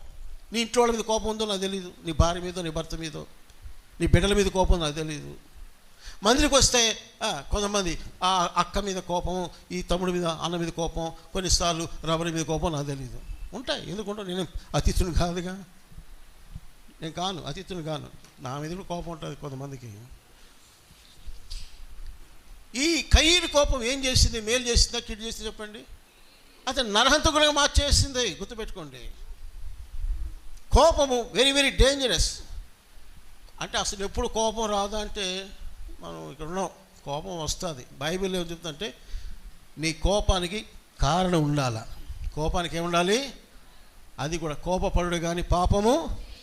నీ ఇంట్లో వాళ్ళ మీద కోపం ఉందో నాకు తెలియదు, నీ భార్య మీదో నీ భర్త మీదో నీ బిడ్డల మీద కోపం నాకు తెలియదు. మందిరికి వస్తే కొంతమంది ఆ అక్క మీద కోపం, ఈ తమ్ముడి మీద అన్న మీద కోపం, కొన్నిసార్లు రవరి మీద కోపం నాకు తెలియదు. ఉంటాయి, ఎందుకుంటా నేను అతిథుని కాదుగా, నేను కాను, అతిథుని కాను, నా మీద కూడా కోపం ఉంటుంది కొంతమందికి. ఈ కయీను కోపం ఏం చేసింది? మేలు చేసిందా కీడు చేసింది చెప్పండి? అతను నరహంతకుడిగా మార్చేసింది. గుర్తుపెట్టుకోండి, కోపము వెరీ వెరీ డేంజరస్. అంటే అసలు ఎప్పుడు కోపం రాదా అంటే మనం ఇక్కడ ఉన్నాం, కోపం వస్తుంది. బైబిల్ ఏం చెప్తుందంటే నీ కోపానికి కారణం ఉండాలా. కోపానికి ఏముండాలి? అది కూడా కోపపడు కానీ పాపము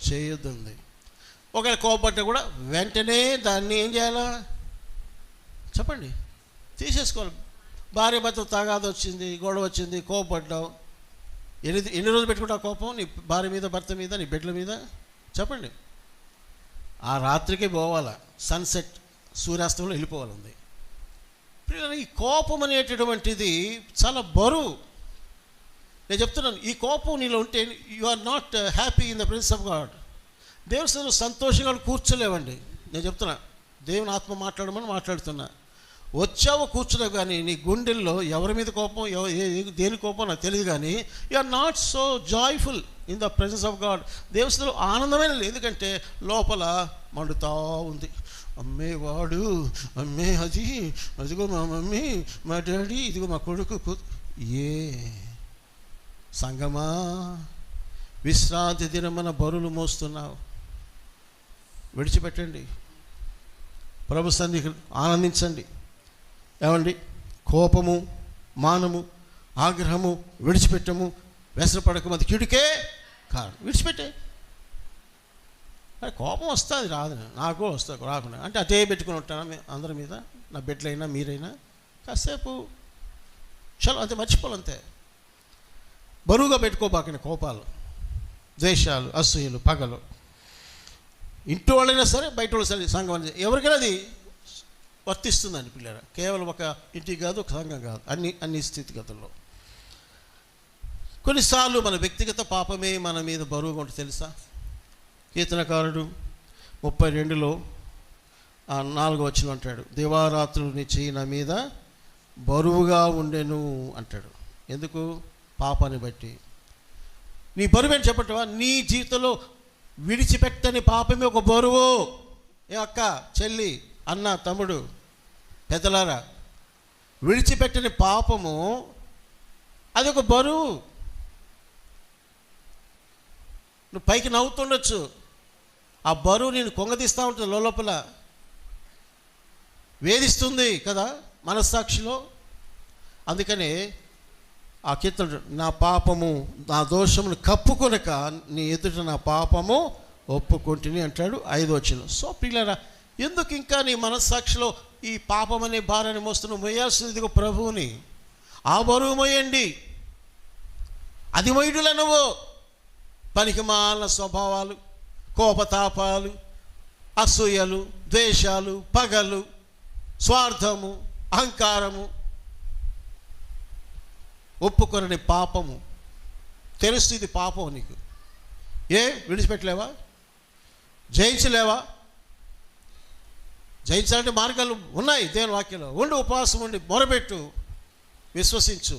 చేయొద్దంది. ఒకవేళ కోపపడితే కూడా వెంటనే దాన్ని ఏం చేయాలా చెప్పండి? తీసేసుకోవాలి. భార్య భర్త తగాదా వచ్చింది, గొడవ వచ్చింది, కోపపడ్డావు, ఎన్ని రోజులు పెట్టుకుంటావు కోపం? నీ భార్య మీద, భర్త మీద, నీ బిడ్డల మీద చెప్పండి. ఆ రాత్రికి పోవాలా, సన్సెట్ సూర్యాస్తంలో వెళ్ళిపోవాలంది. ఈ కోపం అనేటటువంటిది చాలా బరువు. నేను చెప్తున్నాను, ఈ కోపం నీలో ఉంటే you are not happy in the presence of God. దేవుని సన్నిధిలో సంతోషంగా కూర్చోలేవండి. నేను చెప్తున్నా, దేవుని ఆత్మ మాట్లాడమని మాట్లాడుతున్నా. వచ్చావో కూర్చున్నావు, కానీ నీ గుండెల్లో ఎవరి మీద కోపం, దేని కోపం నాకు తెలియదు, కానీ you are not so joyful in the presence of God. దేవుని సన్నిధిలో ఆనందమైన లేదు, ఎందుకంటే లోపల మండుతా ఉంది. అమ్మే వాడు, అమ్మే అది, అదిగో మా మమ్మీ, మా డాడీ, ఇదిగో మా కొడుకు. ఏ సంగమా, విశ్రాంతి దినమన బరువులు మోస్తున్నావు, విడిచిపెట్టండి, ప్రభు సన్నిధికి ఆనందించండి. ఏమండి, కోపము, మానము, ఆగ్రహము విడిచిపెట్టము, వ్యసనపడకము, అది కీడుకే కారణం. విడిచిపెట్టే. కోపం వస్తుంది, రాదు, నాకు వస్తుంది రాకుండా. అంటే అదే పెట్టుకుని ఉంటాను అందరి మీద, నా బిడ్డలైనా మీరైనా. కాసేపు చలో అంతే, మర్చిపోవాలంతే. బరువుగా పెట్టుకోబాకండి కోపాలు, ద్వేషాలు, అసూయలు, పగలు. ఇంటి వాళ్ళైనా సరే, బయట వాళ్ళు సరే, సంఘం ఎవరికైనా అది వర్తిస్తుందండి పిల్లరా. కేవలం ఒక ఇంటికి కాదు, ఒక సంఘం కాదు, అన్ని స్థితిగతుల్లో. కొన్నిసార్లు మన వ్యక్తిగత పాపమే మన మీద బరువుగా ఉంటుంది తెలుసా? కీర్తనకారుడు 32లో 4వ వచనం అంటాడు, దివారాత్రులు నీ చెయ్యి నా మీద బరువుగా ఉండెను అంటాడు. ఎందుకు? పాపాన్ని బట్టి. నీ బరువు ఏంటి చెప్పటవా? నీ జీవితంలో విడిచిపెట్టని పాపమే ఒక బరువు. ఏ అక్క, చెల్లి, అన్న, తమ్ముడు, పెద్దలారా, విడిచిపెట్టని పాపము అది ఒక బరువు. నువ్వు పైకి నవ్వుతుండొచ్చు, ఆ బరువు నేను కొంగదీస్తూ ఉంటుంది, లోపల వేధిస్తుంది కదా మనస్సాక్షిలో. అందుకనే ఆ కీర్తన, నా పాపము, నా దోషమును కప్పుకొనక నీ ఎదుట నా పాపము ఒప్పుకొంటిని అంటాడు 5వ వచనం. సో పిల్లరా, ఎందుకు ఇంకా నీ మనస్సాక్షిలో ఈ పాపం అనే భారాన్ని మోస్తున్నావు? మోయాల్సింది ప్రభువుని. ఆ బరువు మోయండి. అది మొయ్యుడులా నువ్వు పనికిమాలిన స్వభావాలు, కోపతాపాలు, అసూయలు, ద్వేషాలు, పగలు, స్వార్థము, అహంకారము, ఒప్పుకొనని పాపము. తెలుసు ఇది పాపం నీకు. విడిచిపెట్టలేవా? జయించలేవా? జయించాలంటే మార్గాలు ఉన్నాయి దేవుని వాక్యంలో. ఉండి, ఉపవాసం ఉండి, మొరబెట్టు, విశ్వసించు,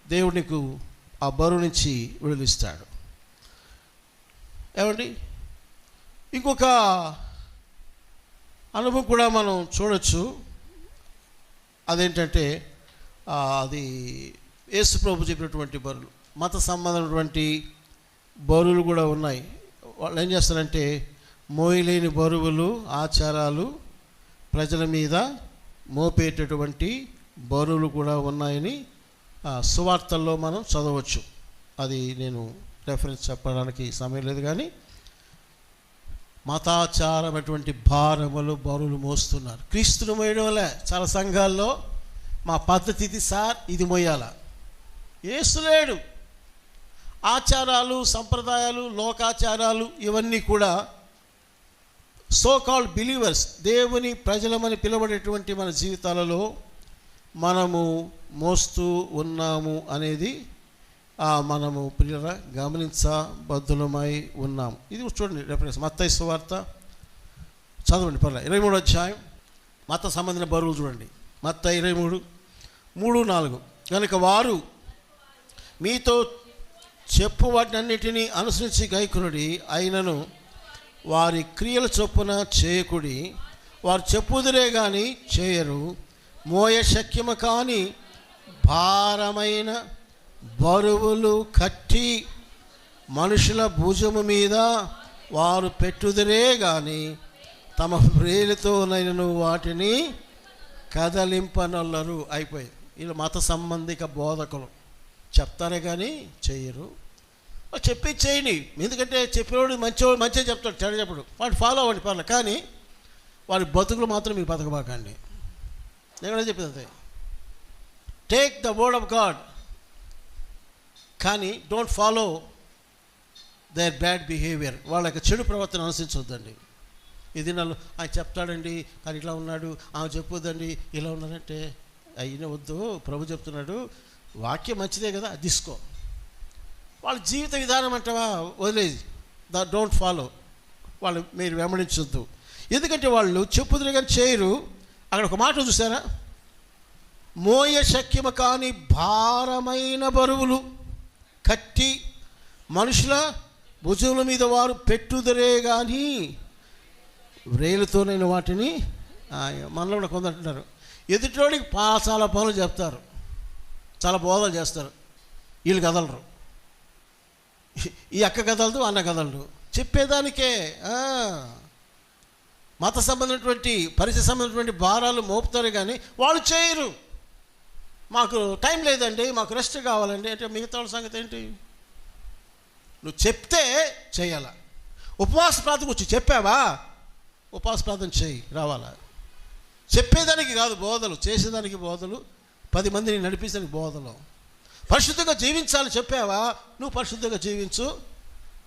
దేవుడు నీకు ఆ బరువు నుంచి విడుదలిస్తాడు. ఏమండి, ఇంకొక అనుభవం కూడా మనం చూడొచ్చు. అదేంటంటే అది యేసు ప్రభు చెప్పినటువంటి బరువులు, మత సంబంధమైనటువంటి బరువులు కూడా ఉన్నాయి. వాళ్ళు ఏం చేస్తారంటే మోయలేని బరువులు, ఆచారాలు ప్రజల మీద మోపేటటువంటి బరువులు కూడా ఉన్నాయని సువార్తల్లో మనం చదవచ్చు. అది నేను రెఫరెన్స్ చెప్పడానికి సమయం లేదు, కానీ మతాచారమైనటువంటి భారములు, బరువులు మోస్తున్నారు. క్రీస్తుని మోయడం వల్ల చాలా సంఘాల్లో మా పద్ధతి ఇది సార్, ఇది మోయాలా. యేసు లేడు. ఆచారాలు, సంప్రదాయాలు, లోకాచారాలు ఇవన్నీ కూడా సో కాల్డ్ బిలీవర్స్, దేవుని ప్రజలమని పిలువబడేటువంటి మన జీవితాలలో మనము మోస్తూ ఉన్నాము అనేది మనము ప్రియుల గమనించబద్ధులమై ఉన్నాము. ఇది చూడండి రెఫరెన్స్ మత్తయి సువార్త చదవండి, పర్లే 23వ అధ్యాయం మత సంబంధించిన బరువులు చూడండి. మత్తయి 23:3-4. కనుక వారు మీతో చెప్పు వాటినన్నిటినీ అనుసరించి గైకొనుడి, అయినను వారి క్రియల చొప్పున చేయకుడి. వారు చెప్పుదురే కానీ చేయరు. మోయ శక్యము కాని భారమైన బరువులు కట్టి మనుషుల భుజము మీద వారు పెట్టుదురే కానీ తమ వ్రేలితోనైనను వాటిని కదలింపనొల్లరు. అయిపోయింది. వీళ్ళు మత సంబంధిక బోధకులు, చెప్తారే కానీ చెయ్యరు. చెప్పి చేయని, ఎందుకంటే చెప్పేవాడు మంచివాడు మంచిగా చెప్తాడు, చెడు చెప్పడు, వాడు ఫాలో అవ్వండి పర్లేదు, కానీ వాడి బతుకులు మాత్రం మీరు బతకబాకండి. నేను కూడా చెప్పింది అంతే. Take the word of God, కానీ don't follow their bad behaviour. వాళ్ళ యొక్క చెడు ప్రవర్తన అనుసరించవద్దండి. ఇది నన్ను ఆయన చెప్తాడండి కానీ ఇట్లా ఉన్నాడు, ఆమె చెప్పొద్దండి ఇలా ఉన్నాడంటే అయిన వద్దు. ప్రభు చెప్తున్నాడు, వాక్యం మంచిదే కదా, అది తీసుకో. వాళ్ళ జీవిత విధానం అంటావా వదిలేది, డోంట్ ఫాలో. వాళ్ళు మీరు వెంబడించొద్దు, ఎందుకంటే వాళ్ళు చెప్పుదురు కానీ చేయరు. అక్కడ ఒక మాట చూసారా, మోయ శక్యము కాని భారమైన బరువులు కట్టి మనుషుల భుజముల మీద వారు పెట్టుదరే కానీ వ్రేలుతోనైన వాటిని. మనలో కూడా కొందరు అంటున్నారు, ఎదుటివాడికి చాలా పనులు చెప్తారు, చాలా బోధలు చేస్తారు, వీళ్ళు కదలరు. ఈ అక్క కదలదు, అన్న కదలడు, చెప్పేదానికే. మత సంబంధమైనటువంటి పరిచయ సంబంధమైనటువంటి భారాలు మోపుతారు కానీ వాళ్ళు చేయరు. మాకు టైం లేదండి, మాకు రెస్ట్ కావాలండి అంటే మిగతా వాళ్ళ సంగతి ఏంటి? నువ్వు చెప్తే చేయాల. ఉపవాస ప్రార్థన వచ్చి చెప్పావా, ఉపవాస ప్రార్థన చేయి, రావాలా. చెప్పేదానికి కాదు బోధలు, చేసేదానికి బోధలు, 10 మందిని నడిపించడానికి బోధలు. పరిశుద్ధంగా జీవించాలని చెప్పావా, నువ్వు పరిశుద్ధంగా జీవించు,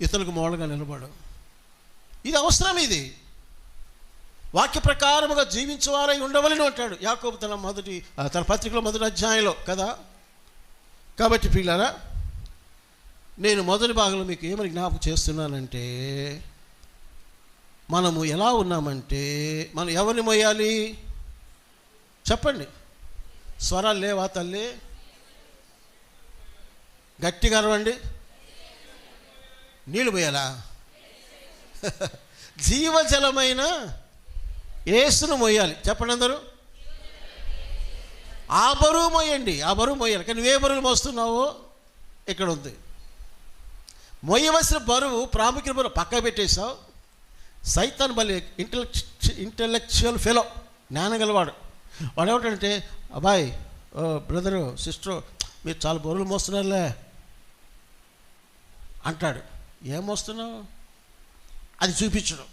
ఇతరులకు మోడలుగా నిలబడు. ఇది అవసరం. ఇది వాక్య ప్రకారముగా జీవించేవారై ఉండవలని అంటాడు యాకోబు తన పత్రికలో 1వ అధ్యాయంలో కదా. కాబట్టి పిల్లరా, నేను మొదటి భాగంలో మీకు ఏమని జ్ఞాపకం చేస్తున్నానంటే, మనము ఎలా ఉన్నామంటే, మనం ఎవరిని మోయాలి చెప్పండి. స్వరాలు లేవా తల్లి? గట్టిగా అరవండి. నీళ్ళు పోయాలా? జీవజలమైన యేసును మోయాలి. చెప్పండి అందరూ. ఆ బరువు మోయండి, ఆ బరువు మోయాలి. కానీ నువ్వే బరువులు మోస్తున్నావో ఇక్కడ ఉంది. మోయవలసిన బరువు, ప్రాముఖ్యత బరువు పక్క పెట్టేశావు. సైతాన్ బలి ఇంటెలెక్చువల్ ఫెలో, జ్ఞానం గలవాడు. వాడు ఏమిటంటే, అబ్బాయి, ఓ బ్రదరు, సిస్టరు, మీరు చాలా బరువులు మోస్తున్నారులే అంటాడు. ఏం మోస్తున్నావు అది చూపించడం.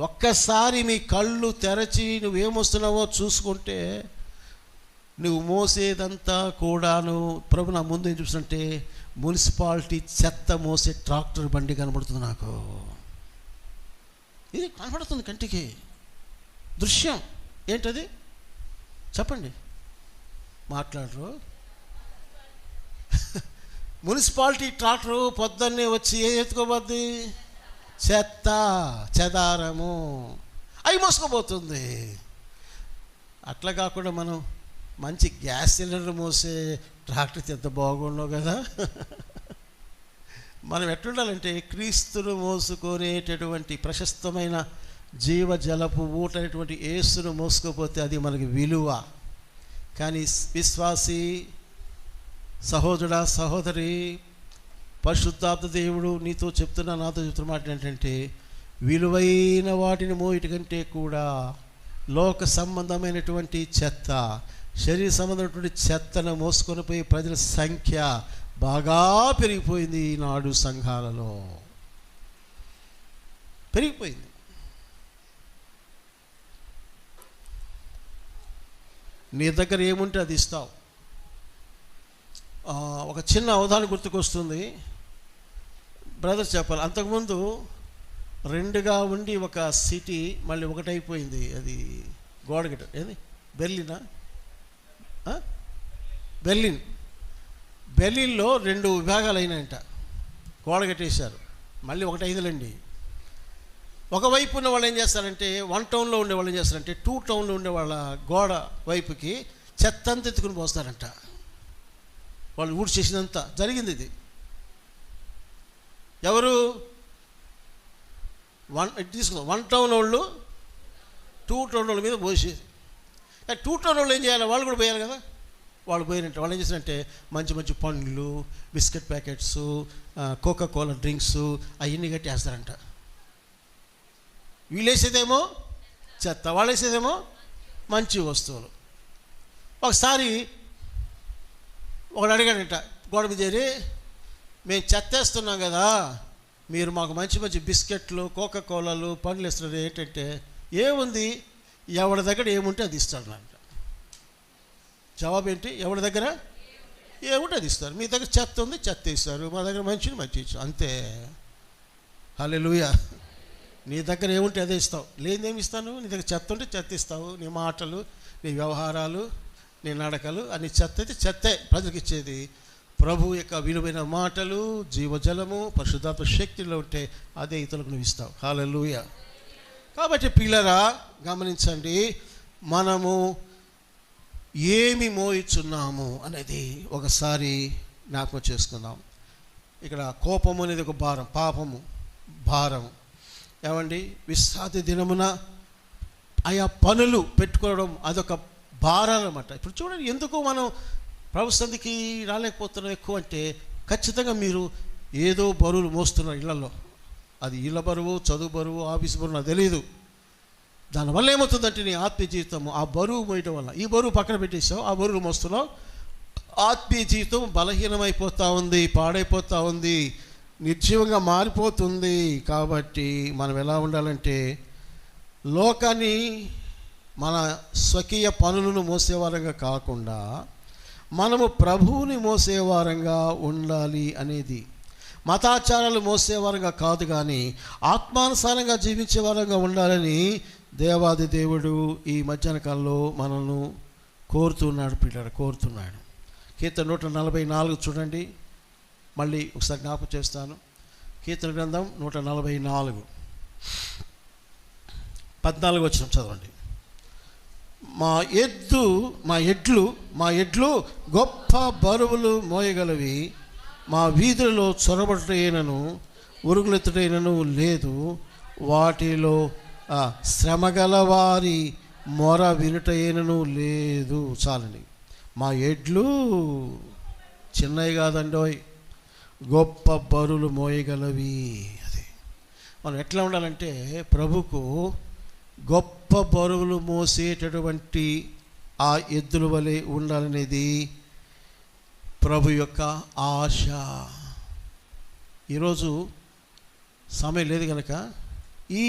ఒక్కసారి మీ కళ్ళు తెరచి నువ్వేం వస్తున్నావో చూసుకుంటే, నువ్వు మోసేదంతా కూడాను ప్రభు నా ముందు ఏం చూస్తుంటే, మున్సిపాలిటీ చెత్త మోసే ట్రాక్టర్ బండి కనబడుతుంది నాకు. ఇది కనబడుతుంది కంటికి దృశ్యం. ఏంటది చెప్పండి, మాట్లాడరు. మున్సిపాలిటీ ట్రాక్టరు పొద్దున్నే వచ్చి ఏం ఎత్తుకోబోద్ది? చెత్త చెదారము అవి మోసుకుపోతుంది. అట్లా కాకుండా మనం మంచి గ్యాస్ సిలిండర్ మోసే ట్రాక్టర్ ఎంత బాగుండవు కదా. మనం ఎట్లుండాలంటే, క్రీస్తును మోసుకునేటటువంటి ప్రశస్తమైన జీవజలపు ఊటైనటువంటి యేసును మోసుకుపోతే అది మనకి విలువ. కానీ విశ్వాసి సహోదరుడా, సహోదరి, పరిశుద్ధాత్మ దేవుడు నాతో చెప్తున్న మాట ఏంటంటే, విలువైన వాటిని మోయట కంటే కూడా లోక సంబంధమైనటువంటి చెత్త, శరీర సంబంధమైనటువంటి చెత్తను మోసుకొని పోయి ప్రజల సంఖ్య బాగా పెరిగిపోయింది. ఈనాడు సంఘాలలో పెరిగిపోయింది. నీ దగ్గర ఏముంటే అది ఇస్తావు. ఒక చిన్న అవధానం గుర్తుకొస్తుంది. బ్రదర్ చెప్పాలి. అంతకుముందు రెండుగా ఉండి ఒక సిటీ మళ్ళీ ఒకటైపోయింది. అది గోడగట్ట ఏది బెర్లినా, బెర్లిన్లో 2 విభాగాలు అయినాయంట. గోడ కట్టేశారు, మళ్ళీ ఒకటైందిలేండి. ఒకవైపు ఉన్న వాళ్ళు ఏం చేస్తారంటే 1 టౌన్లో ఉండే వాళ్ళు ఏం చేస్తారంటే 2 టౌన్లో ఉండే వాళ్ళ గోడ వైపుకి చెత్త అంతా ఎత్తుకుని పోస్తారంట. వాళ్ళు ఊడి చేసినంత జరిగింది. ఇది ఎవరు తీసుకుందాం 1 టౌన్ వాళ్ళు 2 టౌన్ వాళ్ళ మీద పోసేది. 2 టౌన్ వాళ్ళు ఏం చేయాలి, వాళ్ళు కూడా పోయాలి కదా. వాళ్ళు పోయినట్టు వాళ్ళు ఏం చేస్తారంటే మంచి మంచి పండ్లు, biscuit packets, Coca Cola drinks అవన్నీ కట్టేస్తారంట. వీళ్ళు వేసేదేమో చెత్త, వాళ్ళు వేసేదేమో మంచి వస్తువులు. ఒకసారి ఒకడు అడిగాడంట గోడ మీద చేరి, మేము చెత్త వేస్తున్నాం కదా, మీరు మాకు మంచి మంచి బిస్కెట్లు, కోకా కోలాలు, పండ్లు ఇస్తున్నారు ఏంటంటే, ఏముంది ఎవరి దగ్గర ఏముంటే అది ఇస్తాడు అంట. జవాబు ఏంటి, ఎవరి దగ్గర ఏముంటే అది ఇస్తారు. మీ దగ్గర చెత్త ఉంది, చెత్త ఇస్తారు, మా దగ్గర మంచిని మంచి ఇచ్చారు, అంతే. హల్లెలూయా. నీ దగ్గర ఏముంటే అదే ఇస్తావు, లేనిదేమి ఇస్తాను. నీ దగ్గర చెత్త ఉంటే చెత్త ఇస్తావు. నీ మాటలు, నీ వ్యవహారాలు, నీ నడకలు అన్ని చెత్త అయితే చెత్తే ప్రజలకు ఇచ్చేది. ప్రభు యొక్క విలువైన మాటలు, జీవజలము, పరిశుద్ధాత్మ శక్తిలో ఉంటే అదే ఇతరులకు నువ్వు ఇస్తావు. హల్లెలూయా. కాబట్టి పిల్లరా గమనించండి, మనము ఏమి మోయిచున్నాము అనేది ఒకసారి జ్ఞాపకం చేసుకుందాం. ఇక్కడ కోపము అనేది ఒక భారం, పాపము భారం. ఏమండి, విశ్రాంతి దినమున ఆయా పనులు పెట్టుకోవడం అదొక భారం అన్నమాట. ఇప్పుడు చూడండి, ఎందుకు మనం ప్రభు సన్నిధికి రాలేకపోతున్నాం ఎక్కువ అంటే, ఖచ్చితంగా మీరు ఏదో బరువులు మోస్తున్నారు ఇళ్లలో. అది ఇళ్ళ బరువు, చదువు బరువు, ఆఫీస్ బరువు నాకు తెలియదు. దానివల్ల ఏమవుతుందంటే నీ ఆత్మీయ జీవితం ఆ బరువు మోయటం వల్ల, ఈ బరువు పక్కన పెట్టేసావు, ఆ బరువులు మోస్తున్నావు, ఆత్మీయ జీవితం బలహీనమైపోతూ ఉంది, పాడైపోతూ ఉంది, నిర్జీవంగా మారిపోతుంది. కాబట్టి మనం ఎలా ఉండాలంటే, లోకాన్ని మన స్వకీయ పనులను మోసేవారంగా కాకుండా మనము ప్రభువుని మోసేవారంగా ఉండాలి అనేది. మతాచారాలు మోసేవారంగా కాదు, కానీ ఆత్మానుసారంగా జీవించేవారంగా ఉండాలని దేవాది దేవుడు ఈ మధ్యాహ్న కాలంలో మనల్ని కోరుతున్నాడు. పిల్లలు కోరుతున్నాడు. కీర్తన 144 చూడండి, మళ్ళీ ఒకసారి జ్ఞాపకం చేస్తాను. కీర్తన గ్రంథం 144 14 వచనం చదవండి. మా ఎడ్లు గొప్ప బరువులు మోయగలవి, మా వీధులలో చొరబడుటైనను ఉరుగులెత్తుటైనను లేదు, వాటిలో శ్రమగల వారి మొర వినుటైనను లేదు. చాలండి. మా ఎడ్లు చిన్నవి కాదండోయ్, గొప్ప బరువులు మోయగలవి. అది మనం ఎట్లా ఉండాలంటే, ప్రభుకు గొప్ప బరువులు మోసేటటువంటి ఆ ఎద్దుల వలె ఉండాలనేది ప్రభు యొక్క ఆశ. ఈరోజు సమయం లేదు కనుక ఈ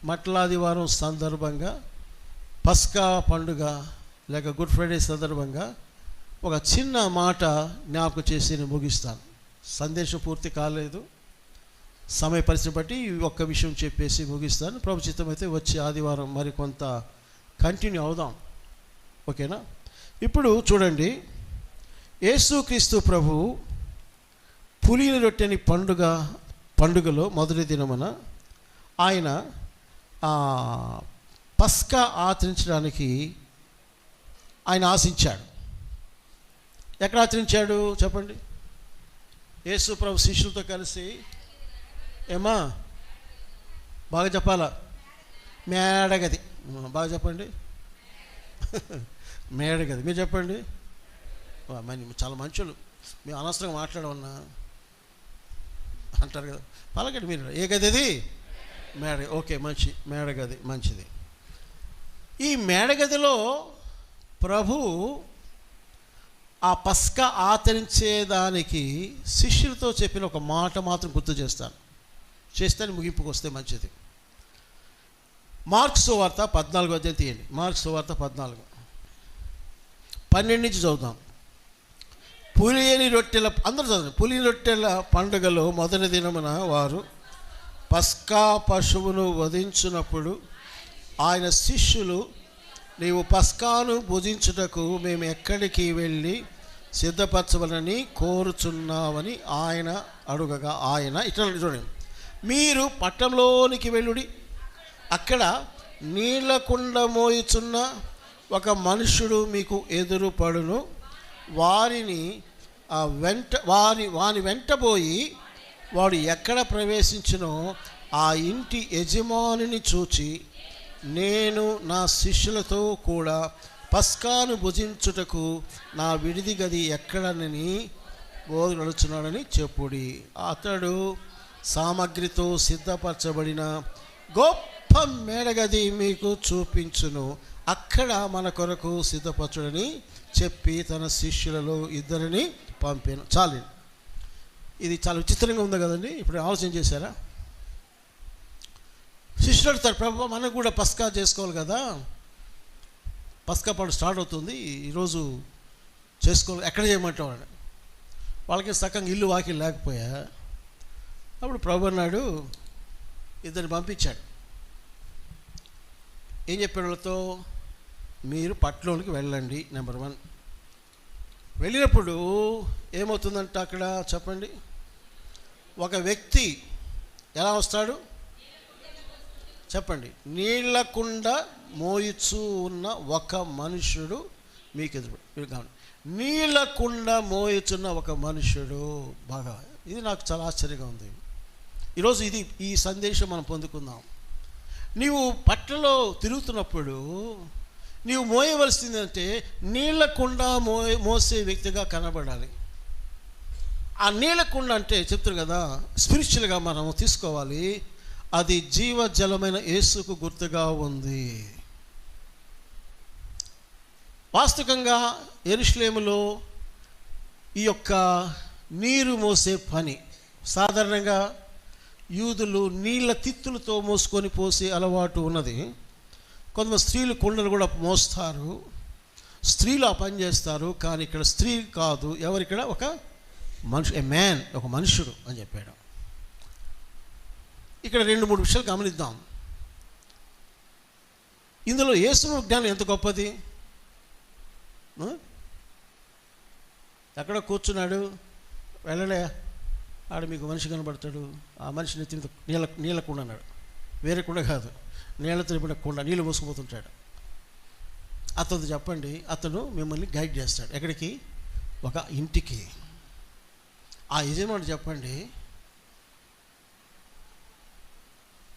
మట్లాదివారం సందర్భంగా, పస్కా పండుగ లేక గుడ్ ఫ్రైడే సందర్భంగా ఒక చిన్న మాట జ్ఞాపకం చేసి నేను ముగిస్తాను. సందేశం పూర్తి కాలేదు, సమయ పరిస్థితి బట్టి ఒక్క విషయం చెప్పేసి ముగిస్తాను. ప్రభు చిత్తం అయితే వచ్చే ఆదివారం మరి కొంత కంటిన్యూ అవుదాం, ఓకేనా? ఇప్పుడు చూడండి, యేసుక్రీస్తు ప్రభు పులిని రొట్టెని పండుగలో మొదటి దినమున ఆయన పస్కా ఆచరించడానికి ఆయన ఆశించాడు. ఎక్కడ ఆచరించాడు చెప్పండి? యేసు ప్రభు శిష్యులతో కలిసి, ఏమా బాగా చెప్పాలా, మేడగది, బాగా చెప్పండి, మేడగది. మీరు చెప్పండి. చాలా మంచులు, మేము అనవసరంగా మాట్లాడమన్నా అంటారు కదా, పలకండి మీరు. ఏ గది అది? మేడ. ఓకే, మంచి మేడగది, మంచిది. ఈ మేడగదిలో ప్రభు ఆ పస్కా ఆచరించేదానికి శిష్యులతో చెప్పిన ఒక మాట మాత్రం గుర్తు చేస్తాను ముగింపుకు వస్తే మంచిది. మార్కు సువార్త 14 అధ్యాయం తీయండి. మార్కు సువార్త 14 12 నుంచి చదువుతాం. పులియని రొట్టెల, అందరూ చదవండి. పులియని రొట్టెల పండుగలో మొదటి దినమున వారు పస్కా పశువును వధించినప్పుడు ఆయన శిష్యులు, నీవు పస్కాను భుజించుటకు మేము ఎక్కడికి వెళ్ళి సిద్ధపరచవలని కోరుచున్నామని ఆయన అడుగగా, ఆయన ఇట్లా చూడండి, మీరు పట్టణంలోనికి వెళ్ళుడి, అక్కడ నీళ్ల కుండ మోయుచున్న ఒక మనుష్యుడు మీకు ఎదురుపడును, వాని వెంటబోయి వాడు ఎక్కడ ప్రవేశించినో ఆ ఇంటి యజమానిని చూచి, నేను నా శిష్యులతో కూడా పస్కాను భుజించుటకు నా విడిది గది ఎక్కడనని బోధనడుచున్నాడని చెప్పుడి. అతడు సామగ్రితో సిద్ధపరచబడిన గొప్ప మేడగది మీకు చూపించును, అక్కడ మన కొరకు సిద్ధపరచుడని చెప్పి తన శిష్యులలో 2 పంపాను. చాలు, ఇది చాలా విచిత్రంగా ఉంది కదండి. ఇప్పుడు ఆలోచన చేశారా? శిష్యులు అడుగుతారు, ప్రభు మనకు కూడా పస్కా చేసుకోవాలి కదా, పస్కా పండుగ స్టార్ట్ అవుతుంది, ఈరోజు చేసుకోవాలి, ఎక్కడ చేయమంటావు అని. వాళ్ళకి సకంగా ఇల్లు వాకి లేకపోయా. అప్పుడు ప్రభు అన్నాడు, 2 పంపించాడు. ఏం చెప్పాడు వాళ్ళతో? మీరు పట్టణంలోకి వెళ్ళండి. నెంబర్ 1, వెళ్ళినప్పుడు ఏమవుతుందంట అక్కడ చెప్పండి. ఒక వ్యక్తి ఎలా వస్తాడు చెప్పండి? నీళ్ల కుండ మోయిచూ ఉన్న ఒక మనుషుడు మీకు ఎదురు. నీళ్ల కుండ మోయిచున్న ఒక మనుషుడు. బాగా, ఇది నాకు చాలా ఆశ్చర్యంగా ఉంది. ఈరోజు ఈ సందేశం మనం పొందుకుందాం. నీవు పట్టణంలో తిరుగుతున్నప్పుడు నీవు మోయవలసిందంటే నీళ్ల కుండ మోసే వ్యక్తిగా కనబడాలి. ఆ నీళ్ల కుండ అంటే చెప్తారు కదా, స్పిరిచువల్గా మనం తీసుకోవాలి. అది జీవజలమైన యేసుకు గుర్తుగా ఉంది. వాస్తవికంగా యెరూషలేములో ఈ యొక్క నీరు మోసే పని సాధారణంగా యూదులు నీళ్ళ తిత్తులతో మోసుకొని పోసే అలవాటు ఉన్నది. కొంతమంది స్త్రీలు కుండలు కూడా మోస్తారు, స్త్రీలు ఆ పని చేస్తారు. కానీ ఇక్కడ స్త్రీ కాదు, ఎవరిక్కడ ఒక మనుషు, ఏ మ్యాన్, ఒక మనుషుడు అని చెప్పాడు. ఇక్కడ 2-3 విషయాలు గమనిద్దాం. ఇందులో యేసు జ్ఞానం ఎంత గొప్పది. ఎక్కడ కూర్చున్నాడు, వెళ్ళలే, ఆడ మీకు మనిషి కనబడతాడు, ఆ మనిషిని నీళ్ళ కుండ అన్నాడు, వేరే కుండ కాదు, నీళ్ళతో నిండిన కుండ, నీళ్ళు మోసుకుపోతుంటాడు. అతను చెప్పండి, అతను మిమ్మల్ని గైడ్ చేస్తాడు. ఎక్కడికి? ఒక ఇంటికి. ఆ యజమాని చెప్పండి,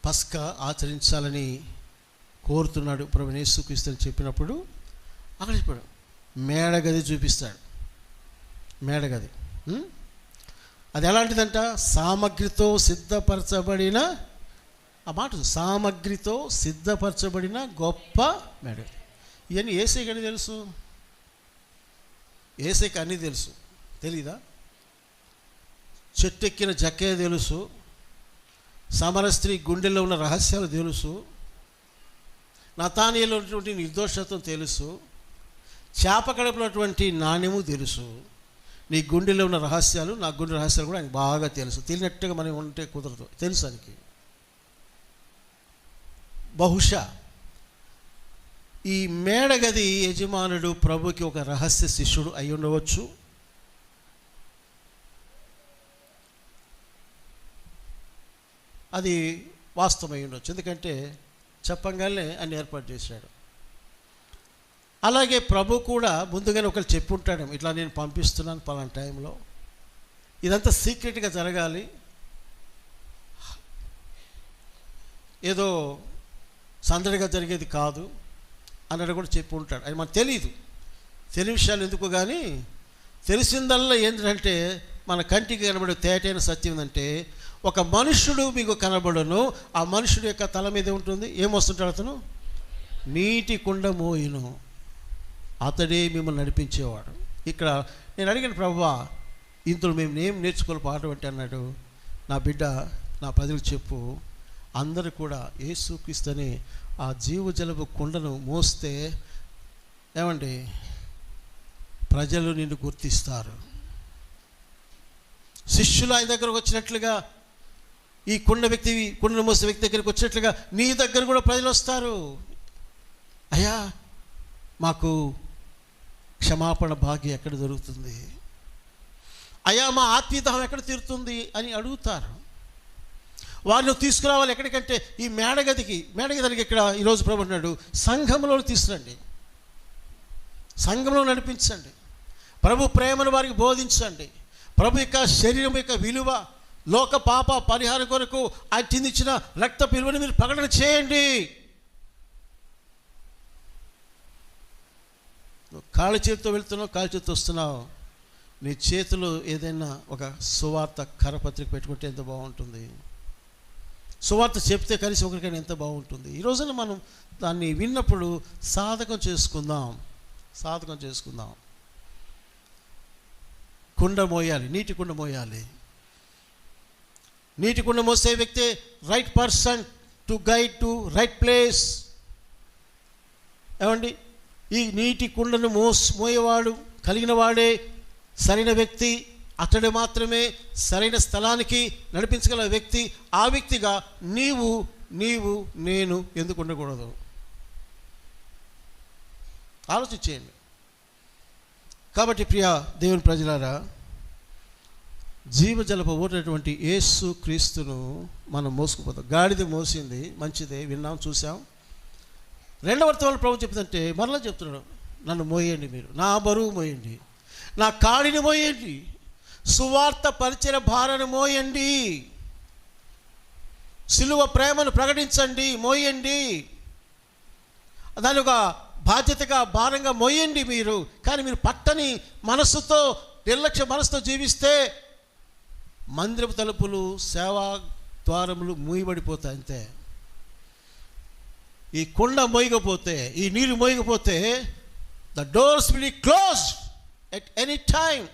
పస్కా ఆచరించాలని కోరుతున్నాడు ప్రభువు యేసుక్రీస్తు అని చెప్పినప్పుడు అక్కడ చెప్పాడు, మేడగది చూపిస్తాడు. మేడగది అది ఎలాంటిదంట? సామగ్రితో సిద్ధపరచబడిన, ఆ మాట సామగ్రితో సిద్ధపరచబడిన గొప్ప మేడగది. ఇవన్నీ యేసయ్యకి అన్నీ తెలుసు, యేసయ్యకి అన్నీ తెలుసు. తెలీదా? చెట్టెక్కిన జక్కే తెలుసు, సమర స్త్రీ గుండెల్లో ఉన్న రహస్యాలు తెలుసు, నతానీయులో ఉన్నటువంటి నిర్దోషత్వం తెలుసు, చేప కడుపునటువంటి నాణ్యము తెలుసు. నీ గుండెలో ఉన్న రహస్యాలు, నా గుండె రహస్యాలు కూడా ఆయనకు బాగా తెలుసు. తెలియనట్టుగా మనం ఉంటే కుదరదు, తెలుసు ఆయనకి. బహుశా ఈ మేడగది యజమానుడు ప్రభుకి ఒక రహస్య శిష్యుడు అయి ఉండవచ్చు. అది వాస్తవమై ఉండొచ్చు, ఎందుకంటే చెప్పంగానే అన్ని ఏర్పాటు చేశాడు. అలాగే ప్రభు కూడా ముందుగానే ఒకరు చెప్పి ఉంటాడు, ఇట్లా నేను పంపిస్తున్నాను పలానా టైంలో, ఇదంతా సీక్రెట్గా జరగాలి, ఏదో సందడిగా జరిగేది కాదు అన్నట్టు కూడా చెప్పి ఉంటాడు. అది మనకు తెలియదు, తెలియని విషయాలు ఎందుకు. కానీ తెలిసిందల్లా ఏంటంటే మన కంటికి కనబడే తేటైన సత్యం ఏంటంటే, ఒక మనుష్యుడు మీకు కనబడను, ఆ మనుషుడు యొక్క తల మీద ఉంటుంది, ఏమొస్తుంటాడు అతను? నీటి కుండ మోయును, అతడే మిమ్మల్ని నడిపించేవాడు. ఇక్కడ నేను అడిగిన ప్రభువా, ఇందులో మేము ఏం నేర్చుకోవాలి పాఠం అంటే అన్నాడు, నా బిడ్డ నా ప్రజలకు చెప్పు, అందరూ కూడా యేసుక్రీస్తుని ఆ జీవజలపు కుండను మోస్తే ఏమండి ప్రజలు నిన్ను గుర్తిస్తారు. శిష్యులు ఆయన దగ్గరకు వచ్చినట్లుగా ఈ కుండను మోసే వ్యక్తి దగ్గరికి వచ్చినట్లుగా నీ దగ్గర కూడా ప్రజలు వస్తారు. అయ్యా, మాకు క్షమాపణ భాగ్యం ఎక్కడ దొరుకుతుంది, అయ్యా మా ఆత్మీయదాహం ఎక్కడ తీరుతుంది అని అడుగుతారు. వారిని తీసుకురావాలి ఎక్కడికంటే ఈ మేడగదికి ఇక్కడ ఈరోజు ప్రభు అన్నాడు, సంఘంలో తీసుకురండి, సంఘంలో నడిపించండి, ప్రభు ప్రేమను వారికి బోధించండి, ప్రభు యొక్క శరీరం యొక్క విలువ, లోక పాప పరిహారం కొరకు ఆయన చెందించిన రక్త విలువని మీరు ప్రకటన చేయండి. కాళ్ళ చేతితో వెళ్తున్నావు, కాళ్ళ చేతితో వస్తున్నావు, నీ చేతిలో ఏదైనా ఒక సువార్త కరపత్రిక పెట్టుకుంటే ఎంత బాగుంటుంది, సువార్త చెప్తే కలిసి ఒకరికైనా ఎంత బాగుంటుంది. ఈ రోజున మనం దాన్ని విన్నప్పుడు సాధకం చేసుకుందాం. కుండ మోయాలి, నీటి కుండ మోయాలి. నీటి కుండ మోసే వ్యక్తి right person to guide to right place. ఏమండి, ఈ నీటి కుండను మోయేవాడు కలిగిన వాడే సరైన వ్యక్తి, అతడు మాత్రమే సరైన స్థలానికి నడిపించగల వ్యక్తి. ఆ వ్యక్తిగా నీవు నేను ఎందుకు ఉండకూడదు? ఆలోచించేయండి. కాబట్టి ప్రియ దేవుని ప్రజలారా, జీవజలపు ఊరినటువంటి యేసు క్రీస్తును మనం మోసుకుపోతాం. గాడిద మోసింది, మంచిదే, విన్నాం, చూసాం. రెండవ వర్తమానంలో ప్రభు చెప్తుంటే మరలా చెప్తున్నాడు, నన్ను మోయండి, మీరు నా బరువు మోయండి, నా కాడిని మోయండి, సువార్త పరిచయ భారాన్ని మోయండి, సిలువ ప్రేమను ప్రకటించండి, మోయండి, దాని ఒక బాధ్యతగా భారంగా మోయండి మీరు. కానీ మీరు పట్టని మనస్సుతో, నిర్లక్ష్య మనసుతో జీవిస్తే మందిరపు తలుపులు, సేవా ద్వారములు మూయబడిపోతాయి అంతే. ఈ కుండ మోయకపోతే, ఈ నీరు మోయకపోతే the doors will be closed at any time.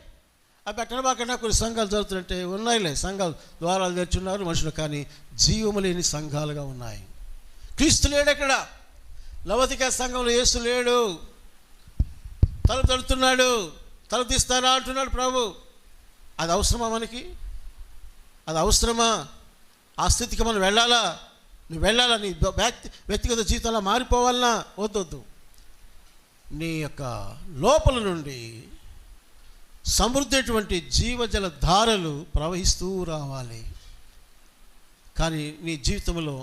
అవి అట్టనబాకన్నా కొన్ని సంఘాలు జరుగుతుంటే ఉన్నాయిలే, సంఘాలు ద్వారాలు తెరుచున్నారు మనుషులు, కానీ జీవము లేని సంఘాలుగా ఉన్నాయి. క్రీస్తు లేడు అక్కడ. లవదిక సంఘంలో యేసు లేడు. తలుపు తడుతున్నాడు, తలుపు తీస్తారా అంటున్నాడు ప్రభు. అది అవసరమా మనకి? అది అవసరమా? ఆ స్థితికి మనం వెళ్ళాలా? నువ్వు వెళ్ళాలా? నీ వ్యక్తిగత జీవితంలో మారిపోవాలన్నా? వద్దొద్దు. నీ యొక్క లోపల నుండి సమృద్ధి జీవజల ధారలు ప్రవహిస్తూ రావాలి. కానీ నీ జీవితంలో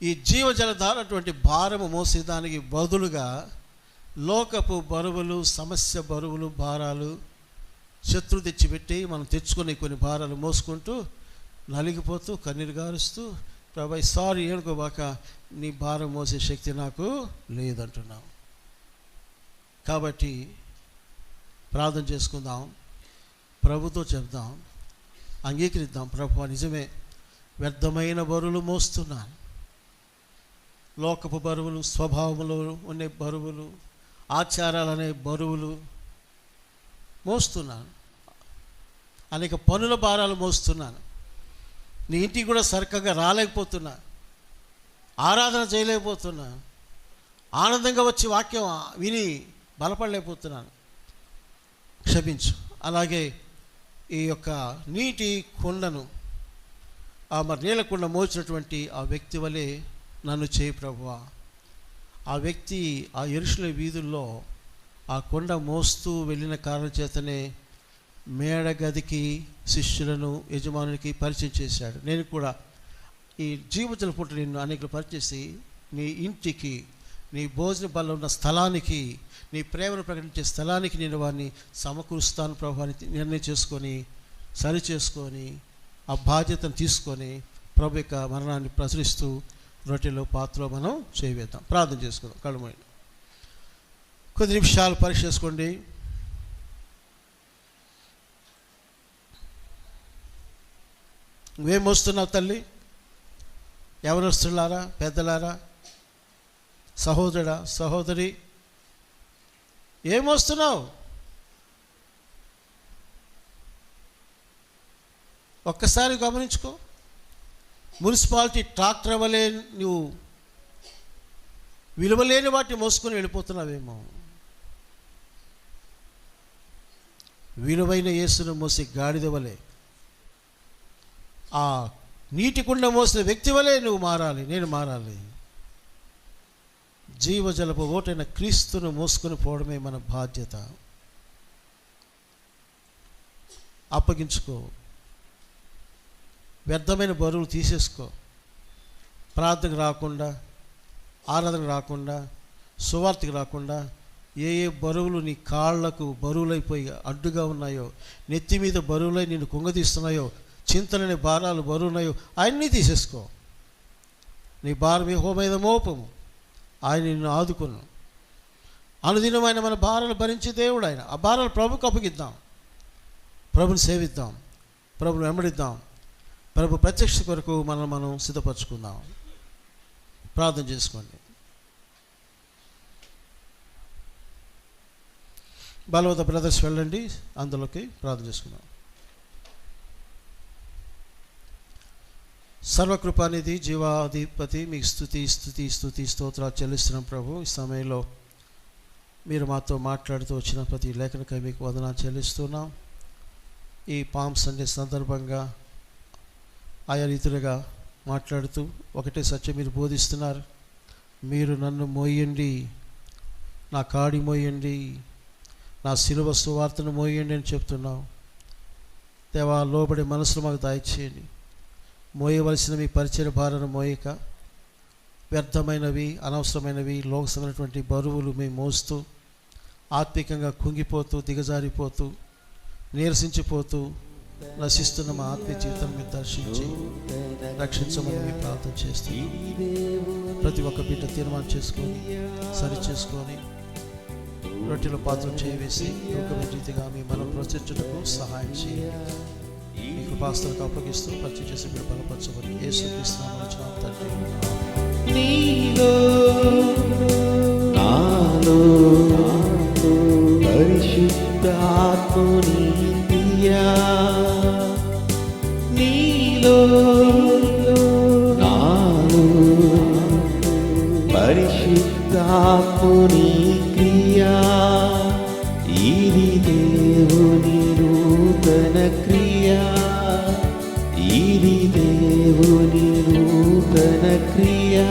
ఈ జీవజల ధార అటువంటి భారము మోసేదానికి బదులుగా లోకపు బరువులు, సమస్య బరువులు, భారాలు శత్రువు తెచ్చిపెట్టి మనం తెచ్చుకునే కొన్ని భారాలు మోసుకుంటూ నలిగిపోతూ కన్నీరు గారుస్తూ, ప్రభు సారీ ఏనుకోబాక, నీ భారం మోసే శక్తి నాకు లేదంటున్నాం. కాబట్టి ప్రార్థన చేసుకుందాం, ప్రభుతో చెప్దాం, అంగీకరిద్దాం. ప్రభు నిజమే, వ్యర్థమైన బరువులు మోస్తున్నాను, లోకపు బరువులు, స్వభావంలో ఉండే బరువులు, ఆచారాలు అనే బరువులు మోస్తున్నాను, అనేక పనుల భారాలు మోస్తున్నాను. నీ ఇంటికి కూడా సరిగ్గా రాలేకపోతున్నా, ఆరాధన చేయలేకపోతున్నా, ఆనందంగా వచ్చి వాక్యం విని బలపడలేకపోతున్నాను, క్షమించు. అలాగే ఈ యొక్క నీటి కుండను, మరి నీళ్ళ కుండ మోచినటువంటి ఆ వ్యక్తి వలె నన్ను చేయి ప్రభువా. ఆ వ్యక్తి ఆ యెరూషలేము వీధుల్లో ఆ కొండ మోస్తూ వెళ్ళిన కారణం చేతనే మేడగదికి, శిష్యులను, యజమానునికి పరిచయం చేశాడు. నేను కూడా ఈ జీవజల పుట్ట నిన్ను అనేకలు పరిచేసి నీ ఇంటికి, నీ భోజన బల్ల ఉన్న స్థలానికి, నీ ప్రేమను ప్రకటించే స్థలానికి నేను వారిని సమకూరుస్తాను ప్రభు అని నిర్ణయం చేసుకొని, సరి చేసుకొని, ఆ బాధ్యతను తీసుకొని ప్రభు యొక్క మరణాన్ని ప్రచురిస్తూ రొట్టెలో పాత్రలో మనం చేయవేద్దాం. ప్రార్థన చేసుకుందాం. కళ్ళు మూయండి. కొద్ది నిమిషాలు పరీక్ష చేసుకోండి. నువ్వేం మోస్తున్నావు తల్లి? ఎవరొస్తున్నారా? పెద్దలారా, సహోదరుడా, సహోదరి, ఏం మోస్తున్నావు? ఒక్కసారి గమనించుకో. మున్సిపాలిటీ ట్రాక్టర్ వలె నువ్వు విలువలేని వాటిని మోసుకొని వెళ్ళిపోతున్నావేమో. విలువైన యేసును మోసి గాడిద వలె ఆ నీటి కుండ మోసిన వ్యక్తి వలె నువ్వు మారాలి, నేను మారాలి. జీవజలపు ఓటైన క్రీస్తును మోసుకొని పోవడమే మన బాధ్యత. అప్పగించుకో, వ్యర్థమైన బరువులు తీసేసుకో. ప్రార్థనకు రాకుండా, ఆరాధనకు రాకుండా, సువార్తకు రాకుండా ఏ ఏ బరువులు నీ కాళ్లకు బరువులైపోయి అడ్డుగా ఉన్నాయో, నెత్తి మీద బరువులై నిన్ను కుంగతీస్తున్నాయో, చింతలని భారాలు బరువున్నాయో అన్నీ తీసేసుకో. నీ భారం యెహోవా మీద మోపము, ఆయన నిన్ను ఆదుకును. అనుదినమైన మన భారాలు భరించే దేవుడు ఆయన. ఆ భారాలు ప్రభుకు అప్పగిద్దాం, ప్రభుని సేవిద్దాం, ప్రభుని వెంబడిద్దాం. ప్రభు ప్రత్యక్ష కొరకు మనం సిద్ధపరచుకుందాం. ప్రార్థన చేసుకోండి. బలవత బ్రదర్స్ వెళ్ళండి, అందులోకి ప్రార్థన చేసుకుందాం. సర్వకృపానిధి జీవాధిపతి మీకు స్తుతి స్తోత్రాలు చెల్లిస్తున్నాం ప్రభు. ఈ సమయంలో మీరు మాతో మాట్లాడుతూ వచ్చిన ప్రతి లేఖనకై మీకు వందనాలు చెల్లిస్తున్నాం. ఈ పామ్ సండే సందర్భంగా ఆయా రీతిలుగా మాట్లాడుతూ ఒకటే సత్యం మీరు బోధిస్తున్నారు. మీరు నన్ను మోయండి, నా కాడి మోయండి, నా శిలువ సువార్తను మోయండి అని చెప్తున్నావు. దేవా, లోబడి మనసును మాకు దయచేయండి. మోయవలసిన మీ పరిచయ భారాన్ని మోయక వ్యర్థమైనవి, అనవసరమైనవి, లోకసమైనటువంటి బరువులు మేము మోస్తూ ఆత్మికంగా కుంగిపోతూ, దిగజారిపోతూ, నీరసించిపోతూ నశిస్తున్న మా ఆత్మీయ జీవితాన్ని మీరు దర్శించి రక్షించమని మేము ప్రార్థన చేస్తున్నాం. ప్రతి ఒక్క బిడ్డ తీర్మానం చేసుకొని, సరి చేసుకొని, రొట్టెల పాత్ర చేయవేసి లోకమైన రీతిగా మీ మనం ప్రచురించుటకు సహాయం చేయండి. మీ కృపాస్తులకు అప్పగిస్తూ పరిచయం చేసి మీరు బలపరచమని యేసుక్రీస్తు నామమున తండ్రి. నీలో నాలో పరిశుద్ధాత్ముని క్రియా, నీలో నాలో పరిశుద్ధాత్ముని క్రియా, ఇది దేవుని నూతన క్రియా, ఇది దేవుని నూతన క్రియా.